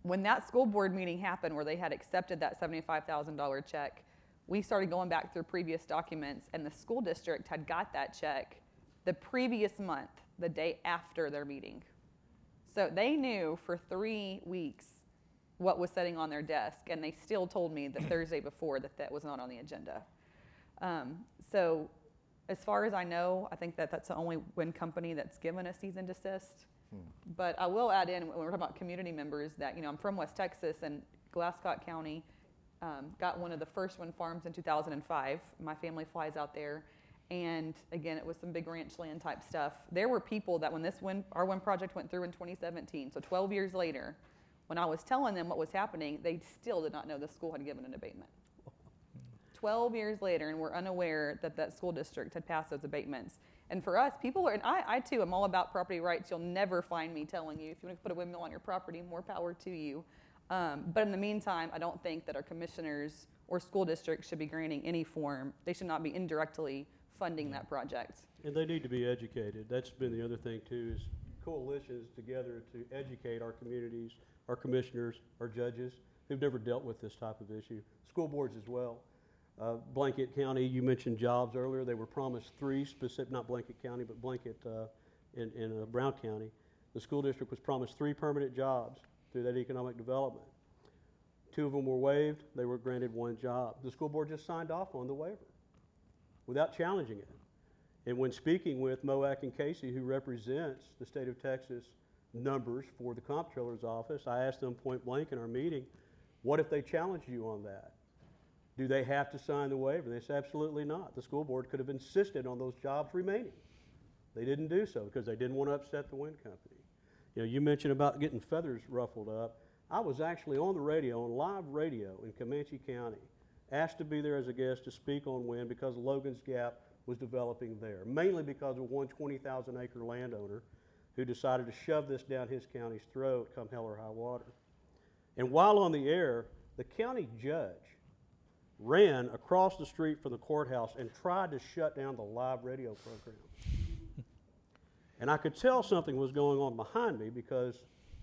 When that school board meeting happened where they had accepted that $75,000 check, we started going back through previous documents, and the school district had got that check the previous month, the day after their meeting. So they knew for 3 weeks what was sitting on their desk, and they still told me the Thursday before that was not on the agenda. So as far as I know, I think that's the only wind company that's given a cease and desist. But I will add in, when we're talking about community members, that I'm from West Texas, and Glasscock County got one of the first wind farms in 2005. My family flies out there, and again, it was some big ranch land type stuff. There were people that when our wind project went through in 2017, so 12 years later, when I was telling them what was happening, they still did not know the school had given an abatement. 12 years later, and we're unaware that school district had passed those abatements. And for us, people are, and I too am all about property rights. You'll never find me telling you, if you want to put a windmill on your property, more power to you. But in the meantime, I don't think that our commissioners or school districts should be granting any form. They should not be indirectly funding that project. And they need to be educated. That's been the other thing too, is coalitions together to educate our communities, our commissioners, our judges who've never dealt with this type of issue, school boards as well. Blanket County, you mentioned jobs earlier. They were promised 3 specific, not Blanket County, but Blanket in Brown County. The school district was promised 3 permanent jobs through that economic development. 2 of them were waived. They were granted 1 job. The school board just signed off on the waiver without challenging it. And when speaking with Moak and Casey, who represents the state of Texas numbers for the comptroller's office, I asked them point blank in our meeting, what if they challenged you on that? Do they have to sign the waiver? They said absolutely not. The school board could have insisted on those jobs remaining. They didn't do so because they didn't want to upset the wind company. You mentioned about getting feathers ruffled up. I was actually on the radio, on live radio in Comanche County, asked to be there as a guest to speak on wind because Logan's Gap was developing there, mainly because of one 20,000 acre landowner who decided to shove this down his county's throat come hell or high water. And while on the air, the county judge ran across the street from the courthouse and tried to shut down the live radio program. And I could tell something was going on behind me because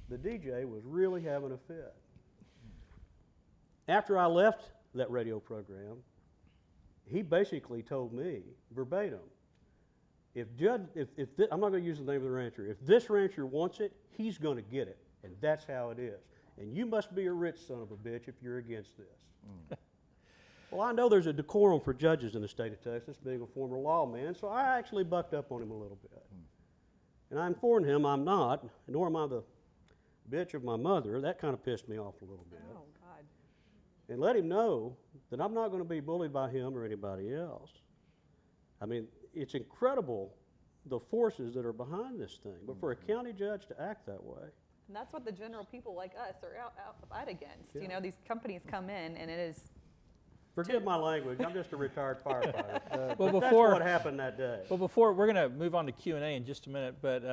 the DJ was really having a fit. After I left that radio program, he basically told me verbatim, I'm not going to use the name of the rancher. If this rancher wants it, he's going to get it, and that's how it is. And you must be a rich son of a bitch if you're against this. Well, I know there's a decorum for judges in the state of Texas, being a former lawman, so I actually bucked up on him a little bit. And I informed him I'm not, nor am I the bitch of my mother. That kind of pissed me off a little bit. Oh, God. And let him know that I'm not going to be bullied by him or anybody else. I mean, it's incredible the forces that are behind this thing. But for a county judge to act that way. And that's what the general people like us are out fight against. Yeah. You know, these companies come in and it is, Forgive my language, I'm just a retired firefighter. Well, But that's before what happened that day. Well, before we're going to move on to Q&A in just a minute, but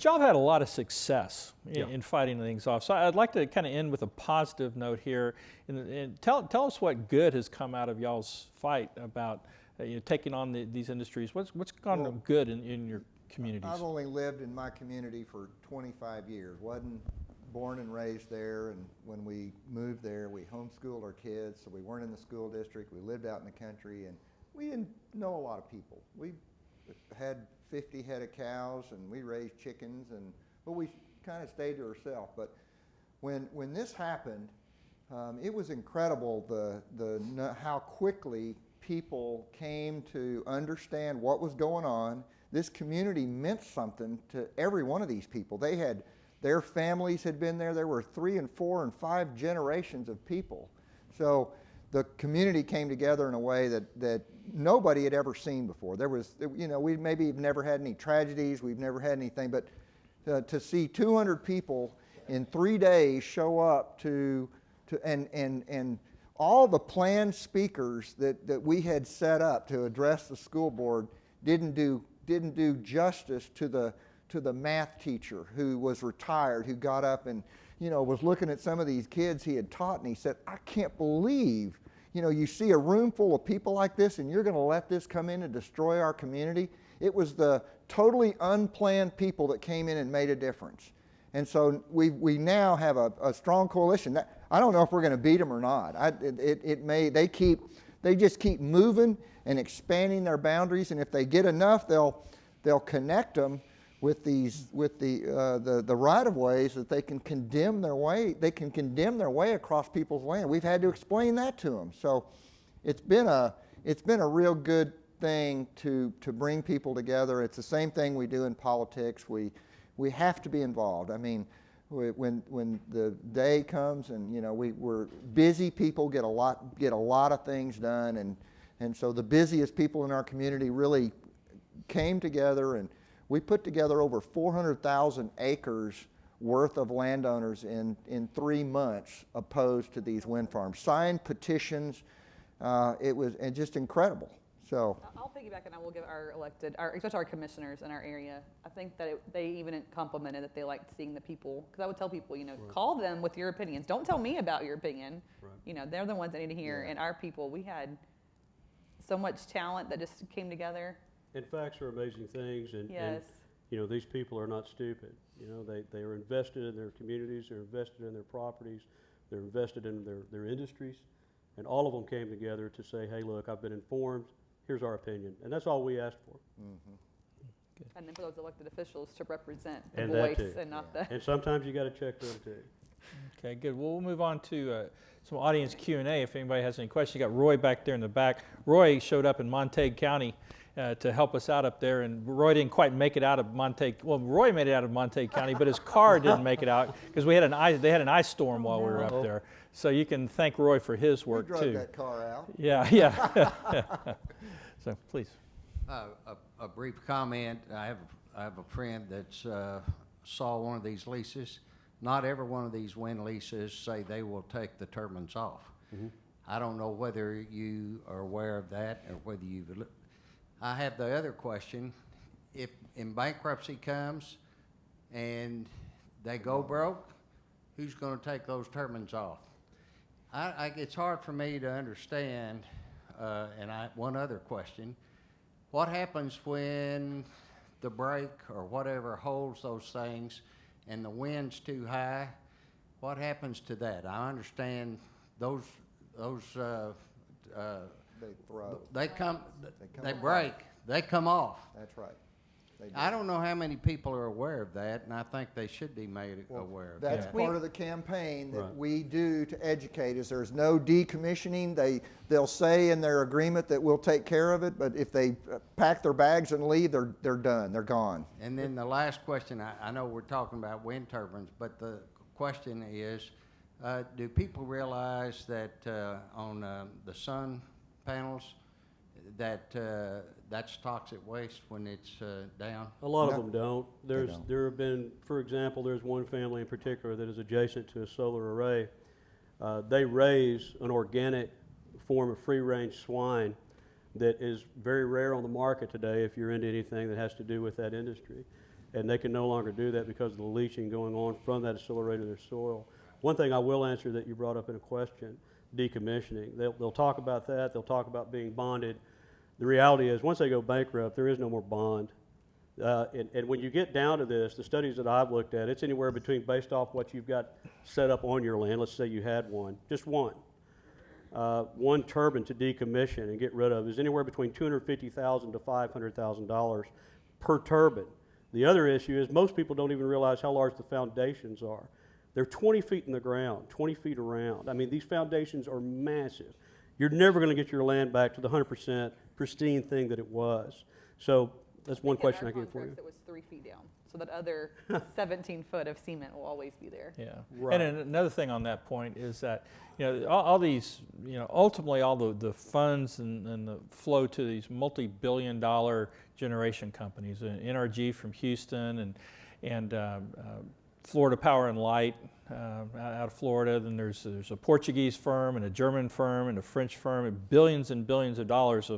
y'all have had a lot of success in fighting things off. So I'd like to kind of end with a positive note here, and tell us what good has come out of y'all's fight about taking on these industries. What's gone good in your communities? I've only lived in my community for 25 years. Wasn't born and raised there, and when we moved there, we homeschooled our kids, so we weren't in the school district. We lived out in the country, and we didn't know a lot of people. We had 50 head of cows, and we raised chickens, but we kind of stayed to ourselves. But when this happened, it was incredible how quickly people came to understand what was going on. This community meant something to every one of these people. Their families had been there. There were 3 and 4 and 5 generations of people. So the community came together in a way that nobody had ever seen before. We maybe have never had any tragedies. We've never had anything. But to see 200 people in 3 days show up and all the planned speakers that we had set up to address the school board didn't do justice to the math teacher who was retired, who got up and was looking at some of these kids he had taught, and he said, I can't believe you see a room full of people like this and you're going to let this come in and destroy our community. It was the totally unplanned people that came in and made a difference. And so we now have a strong coalition. I don't know if we're going to beat them or not. They just keep moving and expanding their boundaries, and if they get enough, they'll connect them with the right of ways that they can condemn their way. They can condemn their way across people's land. We've had to explain that to them. So it's been a real good thing to bring people together. It's the same thing we do in politics. We have to be involved. I mean, when the day comes and we're busy people get a lot of things done, and so the busiest people in our community really came together, and we put together over 400,000 acres worth of landowners in 3 months opposed to these wind farms. Signed petitions. It was just incredible. So I'll piggyback and I will give especially our commissioners in our area, I think that they even complimented that they liked seeing the people, because I would tell people, call them with your opinions. Don't tell me about your opinion. Right. They're the ones that need to hear. And our people, we had so much talent that just came together. And facts are amazing things, and Yes. these people are not stupid. They are invested in their communities, they're invested in their properties, they're invested in their industries, and all of them came together to say, hey, look, I've been informed, here's our opinion, and that's all we asked for. mm-hmm. And then for those elected officials to represent the And that voice too. and not the. And sometimes you got to check them too. Okay, good. Well, we'll move on to some audience Q&A if anybody has any questions. You got Roy back there in the back. Roy showed up in Montague County to help us out up there, and Roy didn't quite make it out of Montague. Well, Roy made it out of Montague County, but his car didn't make it out because they had an ice storm while we were up there. So you can thank Roy for his work we drove too. that car out. Yeah. So please. A brief comment. I have a friend that's saw one of these leases. Not every one of these wind leases say they will take the turbines off. Mm-hmm. I don't know whether you are aware of that or whether you've. I have the other question. If in bankruptcy comes, and they go broke, who's going to take those turbines off? It's hard for me to understand. One other question: what happens when the brake or whatever holds those things, and the wind's too high? What happens to that? I understand those They throw. they come, they apart. break, they come off. That's right. They do. I don't know how many people are aware of that, and I think they should be made aware of That's that. part of the campaign that Right. we do to educate is there's no decommissioning. They'll say in their agreement that we'll take care of it, but if they pack their bags and leave, they're done, they're gone. And then the last question, I know we're talking about wind turbines, but the question is, do people realize that on the sun panels, that's toxic waste when it's down? A lot of No, them don't. don't. There have been, for example, there's one family in particular that is adjacent to a solar array. They raise an organic form of free-range swine that is very rare on the market today if you're into anything that has to do with that industry. And they can no longer do that because of the leaching going on from that solar array to their soil. One thing I will answer that you brought up in a question, decommissioning. They'll talk about that. They'll talk about being bonded. The reality is, once they go bankrupt, there is no more bond. And when you get down to this, the studies that I've looked at, it's anywhere between, based off what you've got set up on your land, let's say you had one, just one turbine to decommission and get rid of is anywhere between $250,000 to $500,000 per turbine. The other issue is most people don't even realize how large the foundations are. They're 20 feet in the ground, 20 feet around. I mean, these foundations are massive. You're never going to get your land back to the 100% pristine thing that it was. So that's one question I get for you. It was 3 feet down, so that other 17 foot of cement will always be there. Yeah. Right. And another thing on that point is that, all these, ultimately all the funds and the flow to these multi-billion-dollar generation companies, NRG from Houston and Florida Power and Light out of Florida. Then there's a Portuguese firm and a German firm and a French firm, and billions of dollars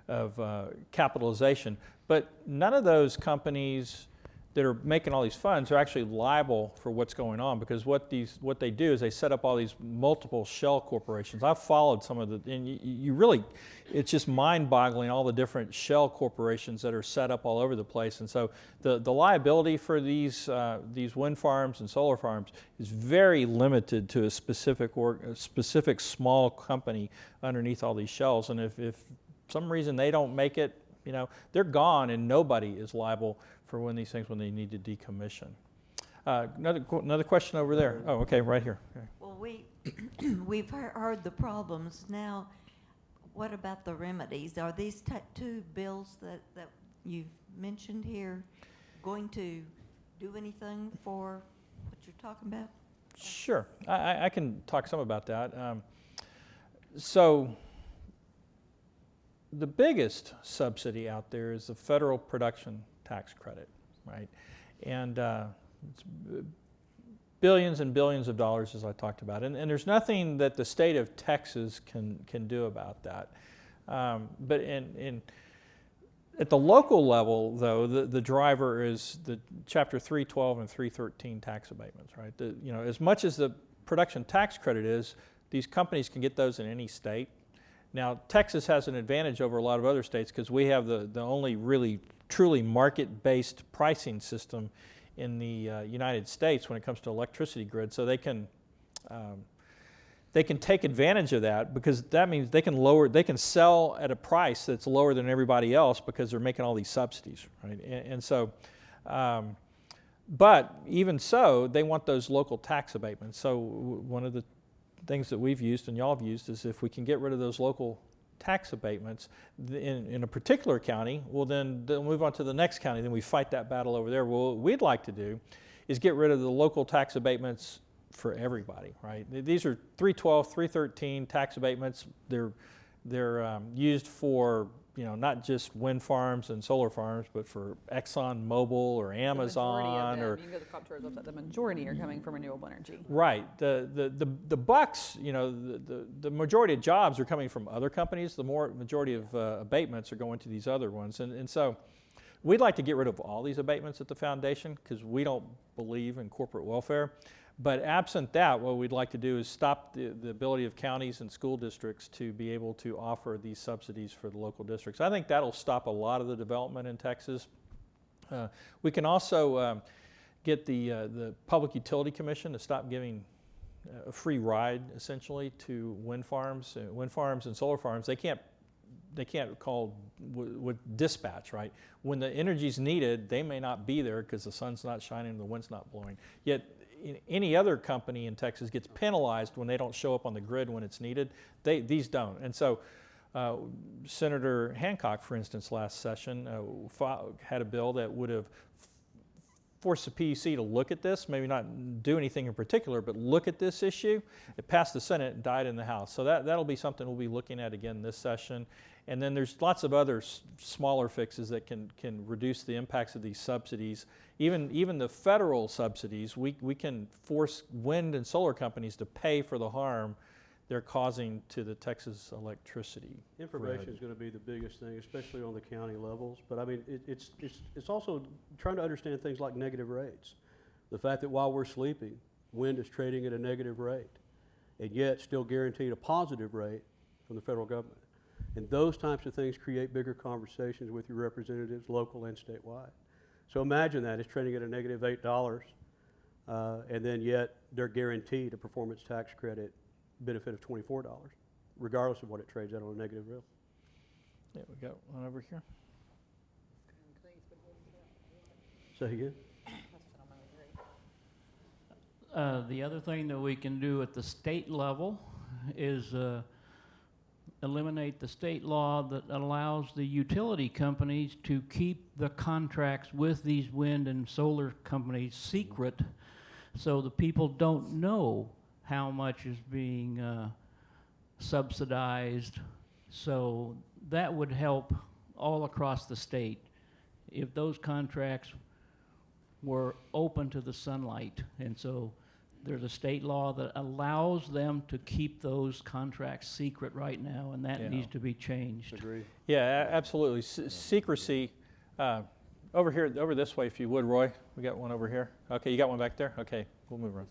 of capitalization. But none of those companies that are making all these funds are actually liable for what's going on, because what they do is they set up all these multiple shell corporations. I've followed some of the, and you really, it's just mind-boggling all the different shell corporations that are set up all over the place. And so the liability for these wind farms and solar farms is very limited to a specific small company underneath all these shells. And if for some reason they don't make it, they're gone, and nobody is liable for when they need to decommission. Another question over there. Oh, okay, right here. Okay. Well, we've heard the problems. Now, what about the remedies? Are these two bills that you've mentioned here going to do anything for what you're talking about? Sure, I can talk some about that. So the biggest subsidy out there is the federal production tax credit, right? And it's billions and billions of dollars, as I talked about. And there's nothing that the state of Texas can do about that. But at the local level, though, the driver is the Chapter 312 and 313 tax abatements, right? As much as the production tax credit is, these companies can get those in any state. Now, Texas has an advantage over a lot of other states because we have the only really truly market-based pricing system in the United States when it comes to electricity grid. So they can take advantage of that, because that means they can sell at a price that's lower than everybody else because they're making all these subsidies, right? And so, but even so, they want those local tax abatements. So one of the things that we've used and y'all have used is if we can get rid of those local tax abatements in a particular county, well then they'll move on to the next county, then we fight that battle over there. Well, what we'd like to do is get rid of the local tax abatements for everybody, right? These are 312, 313 tax abatements. They're used for, not just wind farms and solar farms, but for Exxon Mobil or Amazon or. You can go to the Comptroller's website. The majority are coming from renewable energy. Right. The bucks, the majority of jobs are coming from other companies. The majority of abatements are going to these other ones, and so we'd like to get rid of all these abatements at the foundation because we don't believe in corporate welfare. But absent that, what we'd like to do is stop the ability of counties and school districts to be able to offer these subsidies for the local districts. I think that'll stop a lot of the development in Texas. We can also get the Public Utility Commission to stop giving a free ride, essentially, to wind farms and solar farms. They can't call with dispatch, right? When the energy's needed, they may not be there because the sun's not shining and the wind's not blowing. Yet any other company in Texas gets penalized when they don't show up on the grid when it's needed. These don't. And so Senator Hancock, for instance, last session had a bill that would have forced the PUC to look at this, maybe not do anything in particular, but look at this issue. It passed the Senate and died in the House. So that'll be something we'll be looking at again this session. And then there's lots of other smaller fixes that can reduce the impacts of these subsidies. Even the federal subsidies, we can force wind and solar companies to pay for the harm they're causing to the Texas electricity Information grid. is going to be the biggest thing, especially on the county levels. But I mean, it's also trying to understand things like negative rates. The fact that while we're sleeping, wind is trading at a negative rate, and yet still guaranteed a positive rate from the federal government. And those types of things create bigger conversations with your representatives, local and statewide. So imagine that it's trading at a negative $8, and then yet they're guaranteed a performance tax credit benefit of $24, regardless of what it trades at on a negative bill. Yeah, we got one over here. Say again? The other thing that we can do at the state level is eliminate the state law that allows the utility companies to keep the contracts with these wind and solar companies secret, so the people don't know how much is being subsidized. So that would help all across the state if those contracts were open to the sunlight. And so there's a state law that allows them to keep those contracts secret right now, and that needs to be changed. Agree. Yeah, absolutely. Secrecy. Over here, over this way, if you would, Roy. We got one over here. Okay, you got one back there? Okay, we'll move around.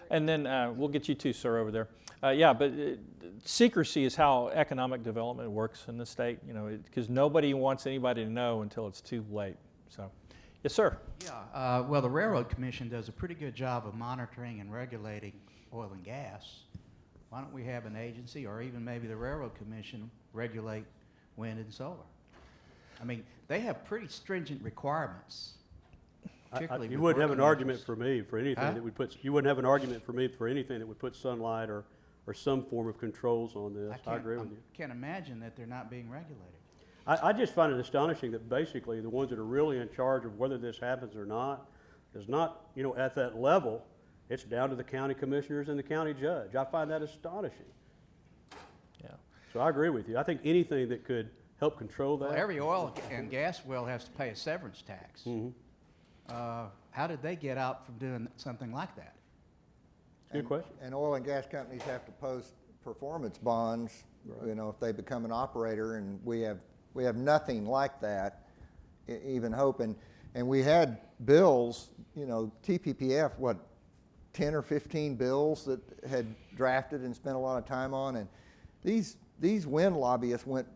And then we'll get you too, sir, over there. Yeah, but secrecy is how economic development works in the state, you know, because nobody wants anybody to know until it's too late. So, yes, sir. Yeah, well, the Railroad Commission does a pretty good job of monitoring and regulating oil and gas. Why don't we have an agency, or even maybe the Railroad Commission, regulate wind and solar? I mean, they have pretty stringent requirements. You wouldn't have an argument for me for anything that would put. You wouldn't have an argument for me for anything that would put sunlight or some form of controls on this. I agree with you. I can't imagine that they're not being regulated. I just find it astonishing that basically the ones that are really in charge of whether this happens or not is not, you know, at that level. It's down to the county commissioners and the county judge. I find that astonishing. Yeah. So I agree with you. I think anything that could help control that. Well, every oil and gas well has to pay a severance tax. Mhm. How did they get out from doing something like that? Good question. And oil and gas companies have to post performance bonds, you know, if they become an operator, and we have nothing like that, even hoping. And we had bills, you know, TPPF, 10 or 15 bills that had drafted and spent a lot of time on, and these wind lobbyists went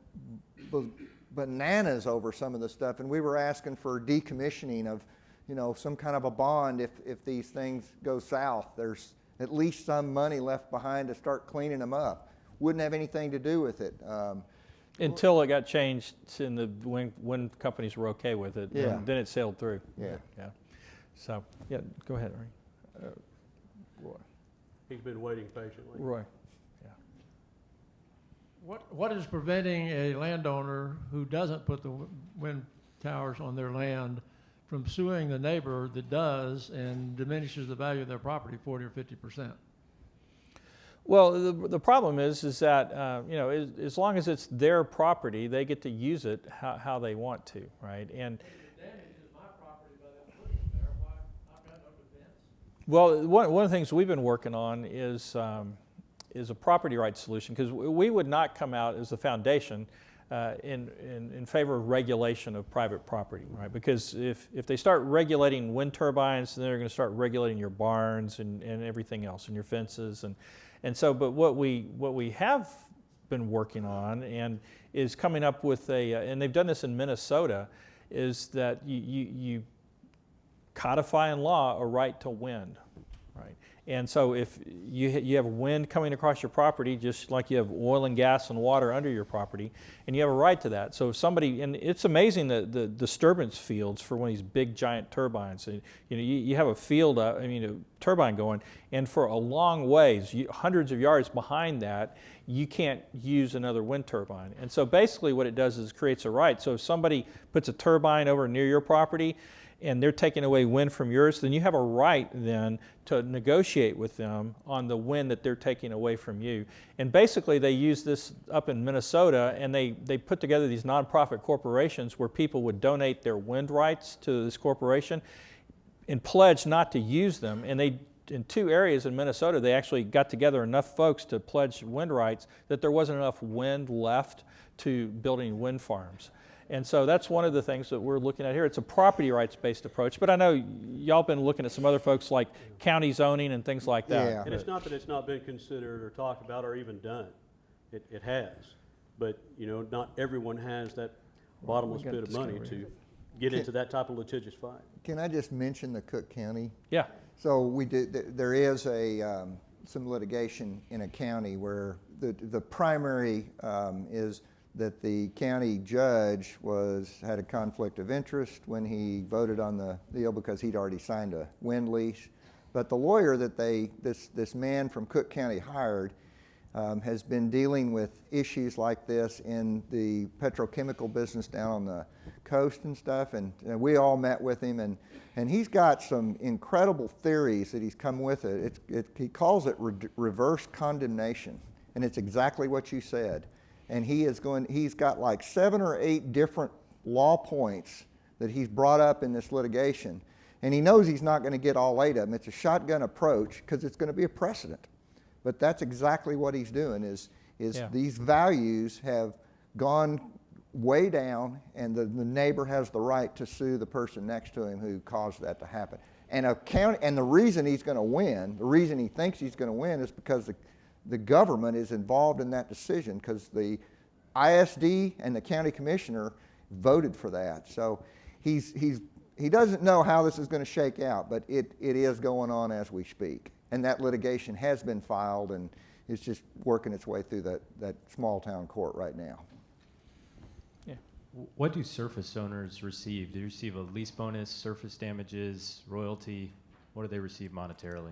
bananas over some of the stuff, and we were asking for decommissioning of, you know, some kind of a bond if these things go south. There's at least some money left behind to start cleaning them up. Wouldn't have anything to do with it. Until it got changed and when companies were okay with it, Yeah. then it sailed through. Yeah. Yeah. So, yeah, go ahead, Roy. He's been waiting patiently. Roy. What is preventing a landowner who doesn't put the wind towers on their land from suing the neighbor that does and diminishes the value of their property 40 or 50%? Well, the problem is that you know, as long as it's their property, they get to use it how they want to, right? And It damages my property by them putting it there. Why? I've got no defense. well, one of the things we've been working on is a property rights solution, because we would not come out as a foundation in favor of regulation of private property, right? Because if they start regulating wind turbines, then they're going to start regulating your barns and everything else, and your fences, and so. But what we have been working on and is coming up with and they've done this in Minnesota, is that you codify in law a right to wind, right? And so if you have wind coming across your property, just like you have oil and gas and water under your property, and you have a right to that. So if somebody, and it's amazing the disturbance fields for one of these big giant turbines. And, you have a field, a turbine going, and for a long ways, hundreds of yards behind that, you can't use another wind turbine. And so basically what it does is creates a right. So if somebody puts a turbine over near your property, and they're taking away wind from yours, then you have a right then to negotiate with them on the wind that they're taking away from you. And basically they use this up in Minnesota, and they put together these nonprofit corporations where people would donate their wind rights to this corporation and pledge not to use them. And they, in 2 areas in Minnesota, they actually got together enough folks to pledge wind rights that there wasn't enough wind left to building wind farms. And so that's one of the things that we're looking at here. It's a property rights-based approach, but I know y'all been looking at some other folks like county zoning and things like that. Yeah. And it's not that it's not been considered or talked about or even done. It has. But, not everyone has that bottomless pit of money to get into that type of litigious fight. Can I just mention the Cook County? Yeah. So there is some litigation in a county where the primary is that the county judge had a conflict of interest when he voted on the deal because he'd already signed a wind lease. But the lawyer that this man from Cook County hired has been dealing with issues like this in the petrochemical business down on the coast and stuff. And we all met with him, and he's got some incredible theories that he's come with it. He calls it reverse condemnation, and it's exactly what you said. And he's got like 7 or 8 different law points that he's brought up in this litigation. And he knows he's not going to get all 8 of them. It's a shotgun approach because it's going to be a precedent. But that's exactly what he's doing is these values have gone way down, and the neighbor has the right to sue the person next to him who caused that to happen. And the reason he's going to win, the reason he thinks he's going to win is because the government is involved in that decision because the ISD and the county commissioner voted for that. So he doesn't know how this is going to shake out, but it is going on as we speak. And that litigation has been filed and is just working its way through that small town court right now. Yeah. What do surface owners receive? Do they receive a lease bonus, surface damages, royalty? What do they receive monetarily?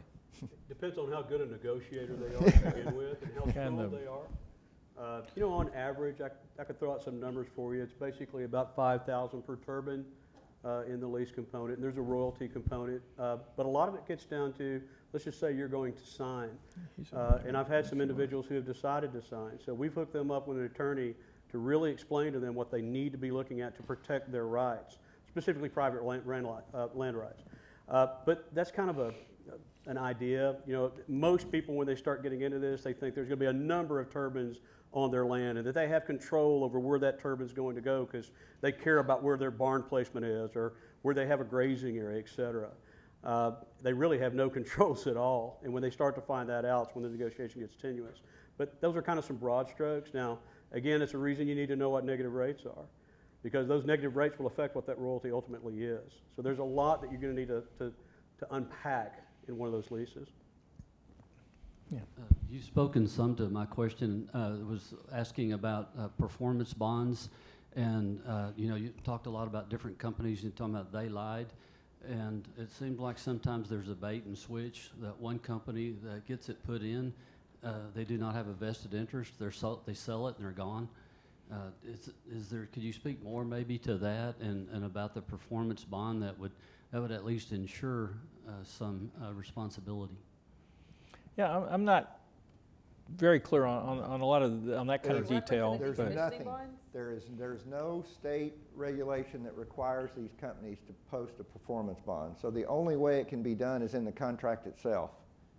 Depends on how good a negotiator they are to begin with and how skilled they are. On average, I could throw out some numbers for you. It's basically about $5,000 per turbine in the lease component, and there's a royalty component. But a lot of it gets down to, let's just say you're going to sign. And I've had some individuals who have decided to sign. So we've hooked them up with an attorney to really explain to them what they need to be looking at to protect their rights, specifically private land rights. But that's kind of an idea. Most people, when they start getting into this, they think there's going to be a number of turbines on their land and that they have control over where that turbine is going to go because they care about where their barn placement is or where they have a grazing area, et cetera. They really have no controls at all. And when they start to find that out, it's when the negotiation gets tenuous. But those are kind of some broad strokes. Now, again, it's a reason you need to know what negative rates are because those negative rates will affect what that royalty ultimately is. So there's a lot that you're going to need to unpack in one of those leases. Yeah. You've spoken some to my question. Was asking about performance bonds, and you talked a lot about different companies. You're talking about they lied, and it seems like sometimes there's a bait and switch. That one company that gets it put in, they do not have a vested interest. They sell it and they're gone. Could you speak more maybe to that and about the performance bond that would at least ensure some responsibility? Yeah, I'm not very clear on a lot of on that kind of detail. There's but nothing. There's no state regulation that requires these companies to post a performance bond. So the only way it can be done is in the contract itself.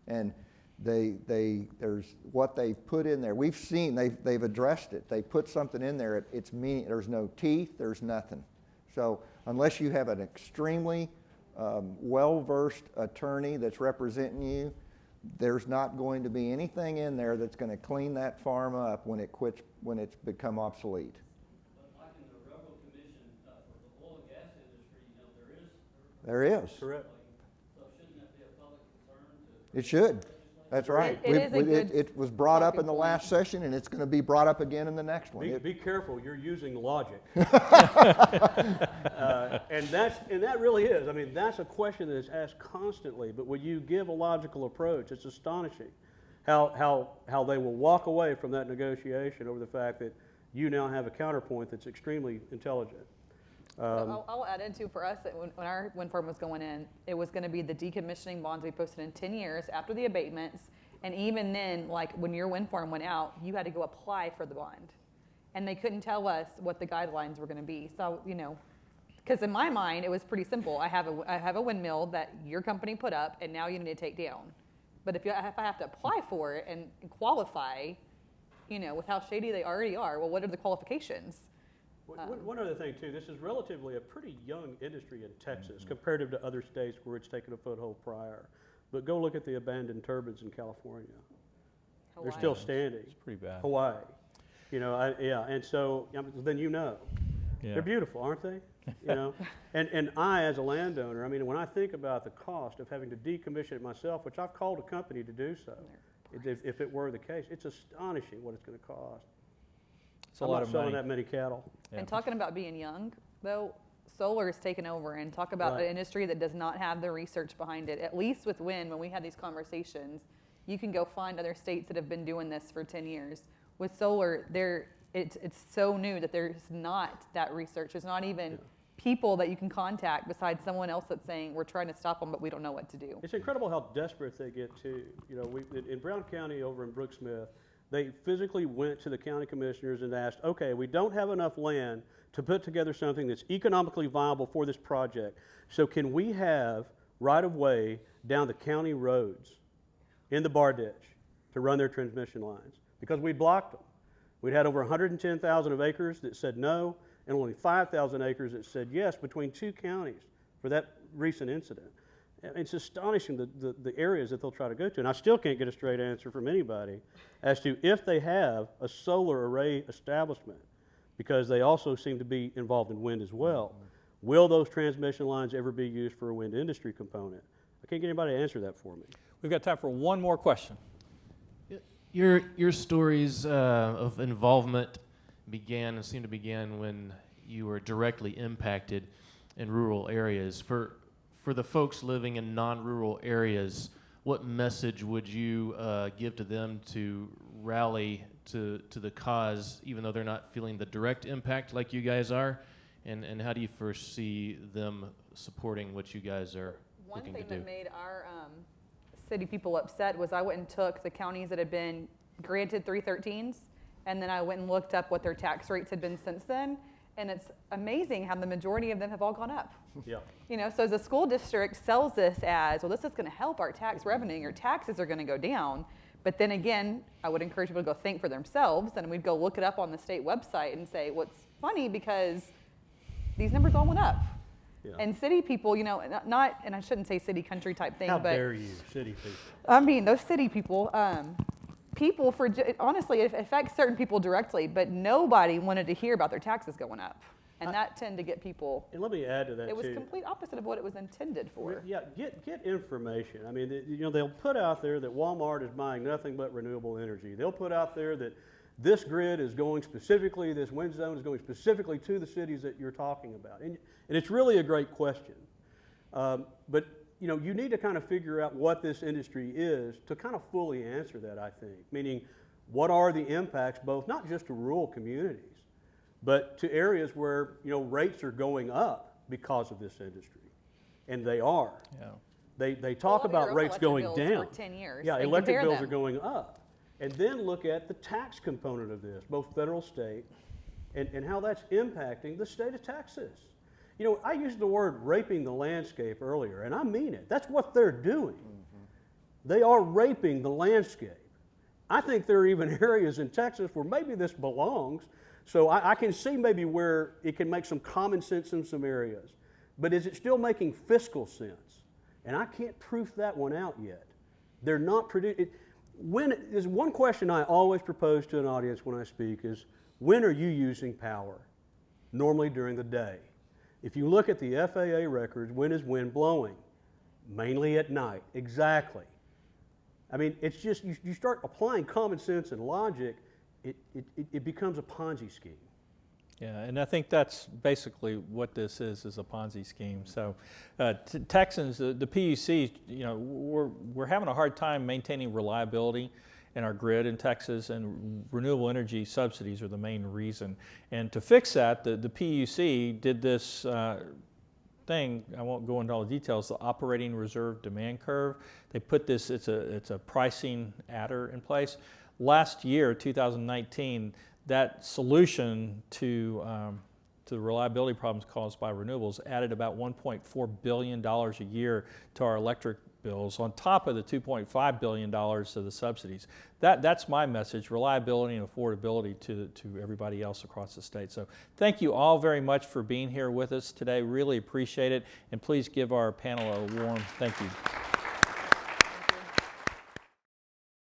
And There's what they've put in there. We've seen, they've addressed it. They put something in there, it's meaning, there's no teeth, there's nothing. So unless you have an extremely well-versed attorney that's representing you, there's not going to be anything in there that's going to clean that farm up when it's become obsolete. But like in the Railroad Commission, for the oil and gas industry, There is. Correct. so shouldn't that be a public concern to? It should. That's right. It is a good It was brought up in the talking last session, and it's going to be brought up again in the next one. Be careful, you're using logic. And that really is, I mean, that's a question that is asked constantly, but when you give a logical approach, it's astonishing how they will walk away from that negotiation over the fact that you now have a counterpoint that's extremely intelligent. So I'll add in too, for us, that when our wind farm was going in, it was going to be the decommissioning bonds we posted in 10 years after the abatements. And even then, like when your wind farm went out, you had to go apply for the bond. And they couldn't tell us what the guidelines were going to be. So, you know, because in my mind, it was pretty simple. I have a windmill that your company put up, and now you need to take down. But if I have to apply for it and qualify, you know, with how shady they already are, well, what are the qualifications? One other thing too, this is relatively a pretty young industry in Texas comparative to other states where it's taken a foothold prior. But go look at the abandoned turbines in California. They're still standing. It's pretty bad. Hawaii. You know, and so then you know. Yeah. They're beautiful, aren't they? You know, and I, as a landowner, I mean, when I think about the cost of having to decommission it myself, which I've called a company to do so, if it were the case, it's astonishing what it's going to cost. It's a lot of I'm not money. selling that many cattle. Yeah. And talking about being young, though, solar is taken over, and talk about Right. an industry that does not have the research behind it. At least with wind, when we had these conversations, you can go find other states that have been doing this for 10 years. With solar, it's so new that there's not that research. There's not even people that you can contact besides someone else that's saying, we're trying to stop them, but we don't know what to do. It's incredible how desperate they get too. You know, in Brown County over in Brooksmith, they physically went to the county commissioners and asked, okay, we don't have enough land to put together something that's economically viable for this project. So can we have right-of-way down the county roads in the bar ditch to run their transmission lines? Because we blocked them. We'd had over 110,000 of acres that said no, and only 5,000 acres that said yes between two counties for that recent incident. It's astonishing the areas that they'll try to go to. And I still can't get a straight answer from anybody as to if they have a solar array establishment, because they also seem to be involved in wind as well. Will those transmission lines ever be used for a wind industry component? I can't get anybody to answer that for me. We've got time for one more question. Your stories of involvement seem to begin when you were directly impacted in rural areas. For the folks living in non-rural areas, what message would you give to them to rally to the cause, even though they're not feeling the direct impact like you guys are? And how do you foresee them supporting what you guys are looking to do? One thing that made our city people upset was I went and took the counties that had been granted 313s, and then I went and looked up what their tax rates had been since then, and it's amazing how the majority of them have all gone up. Yeah. You know, so as a school district sells this as, well, this is going to help our tax revenue, your taxes are going to go down. But then again, I would encourage people to go think for themselves, and we'd go look it up on the state website and say, what's funny, because these numbers all went up. Yeah. And city people, you know, not, and I shouldn't say city country type thing, How but dare you, city people? I mean, those city people, honestly, it affects certain people directly, but nobody wanted to hear about their taxes going up. And that tended to get people, And let me add to that it was too. complete opposite of what it was intended for. Yeah, get information. I mean, you know, they'll put out there that Walmart is buying nothing but renewable energy. They'll put out there that this grid is going specifically, this wind zone is going specifically to the cities that you're talking about. And it's really a great question. But, you know, you need to kind of figure out what this industry is to kind of fully answer that, I think. Meaning, what are the impacts, both not just to rural communities, but to areas where, you know, rates are going up because of this industry. And they are. Yeah. They talk Well, look at about your rates electric going bills down. for 10 years Yeah, and electric compare bills them. are going up. And then look at the tax component of this, both federal, state, and how that's impacting the state of Texas. You know, I used the word raping the landscape earlier, and I mean it. That's what they're doing. They are raping the landscape. I think there are even areas in Texas where maybe this belongs. So I can see maybe where it can make some common sense in some areas. But is it still making fiscal sense? And I can't proof that one out yet. They're not producing. There's one question I always propose to an audience when I speak is, when are you using power? Normally during the day. If you look at the FAA records, when is wind blowing? Mainly at night. Exactly. I mean, it's just, you start applying common sense and logic, it becomes a Ponzi scheme. Yeah, and I think that's basically what this is a Ponzi scheme. So Texans, the PUC, you know, we're having a hard time maintaining reliability in our grid in Texas, and renewable energy subsidies are the main reason. And to fix that, the PUC did this thing, I won't go into all the details, the operating reserve demand curve. They put this, it's a pricing adder in place. Last year, 2019, that solution to the reliability problems caused by renewables added about $1.4 billion a year to our electric bills, on top of the $2.5 billion of the subsidies. That's my message: reliability and affordability to everybody else across the state. So thank you all very much for being here with us today. Really appreciate it, and please give our panel a warm thank you.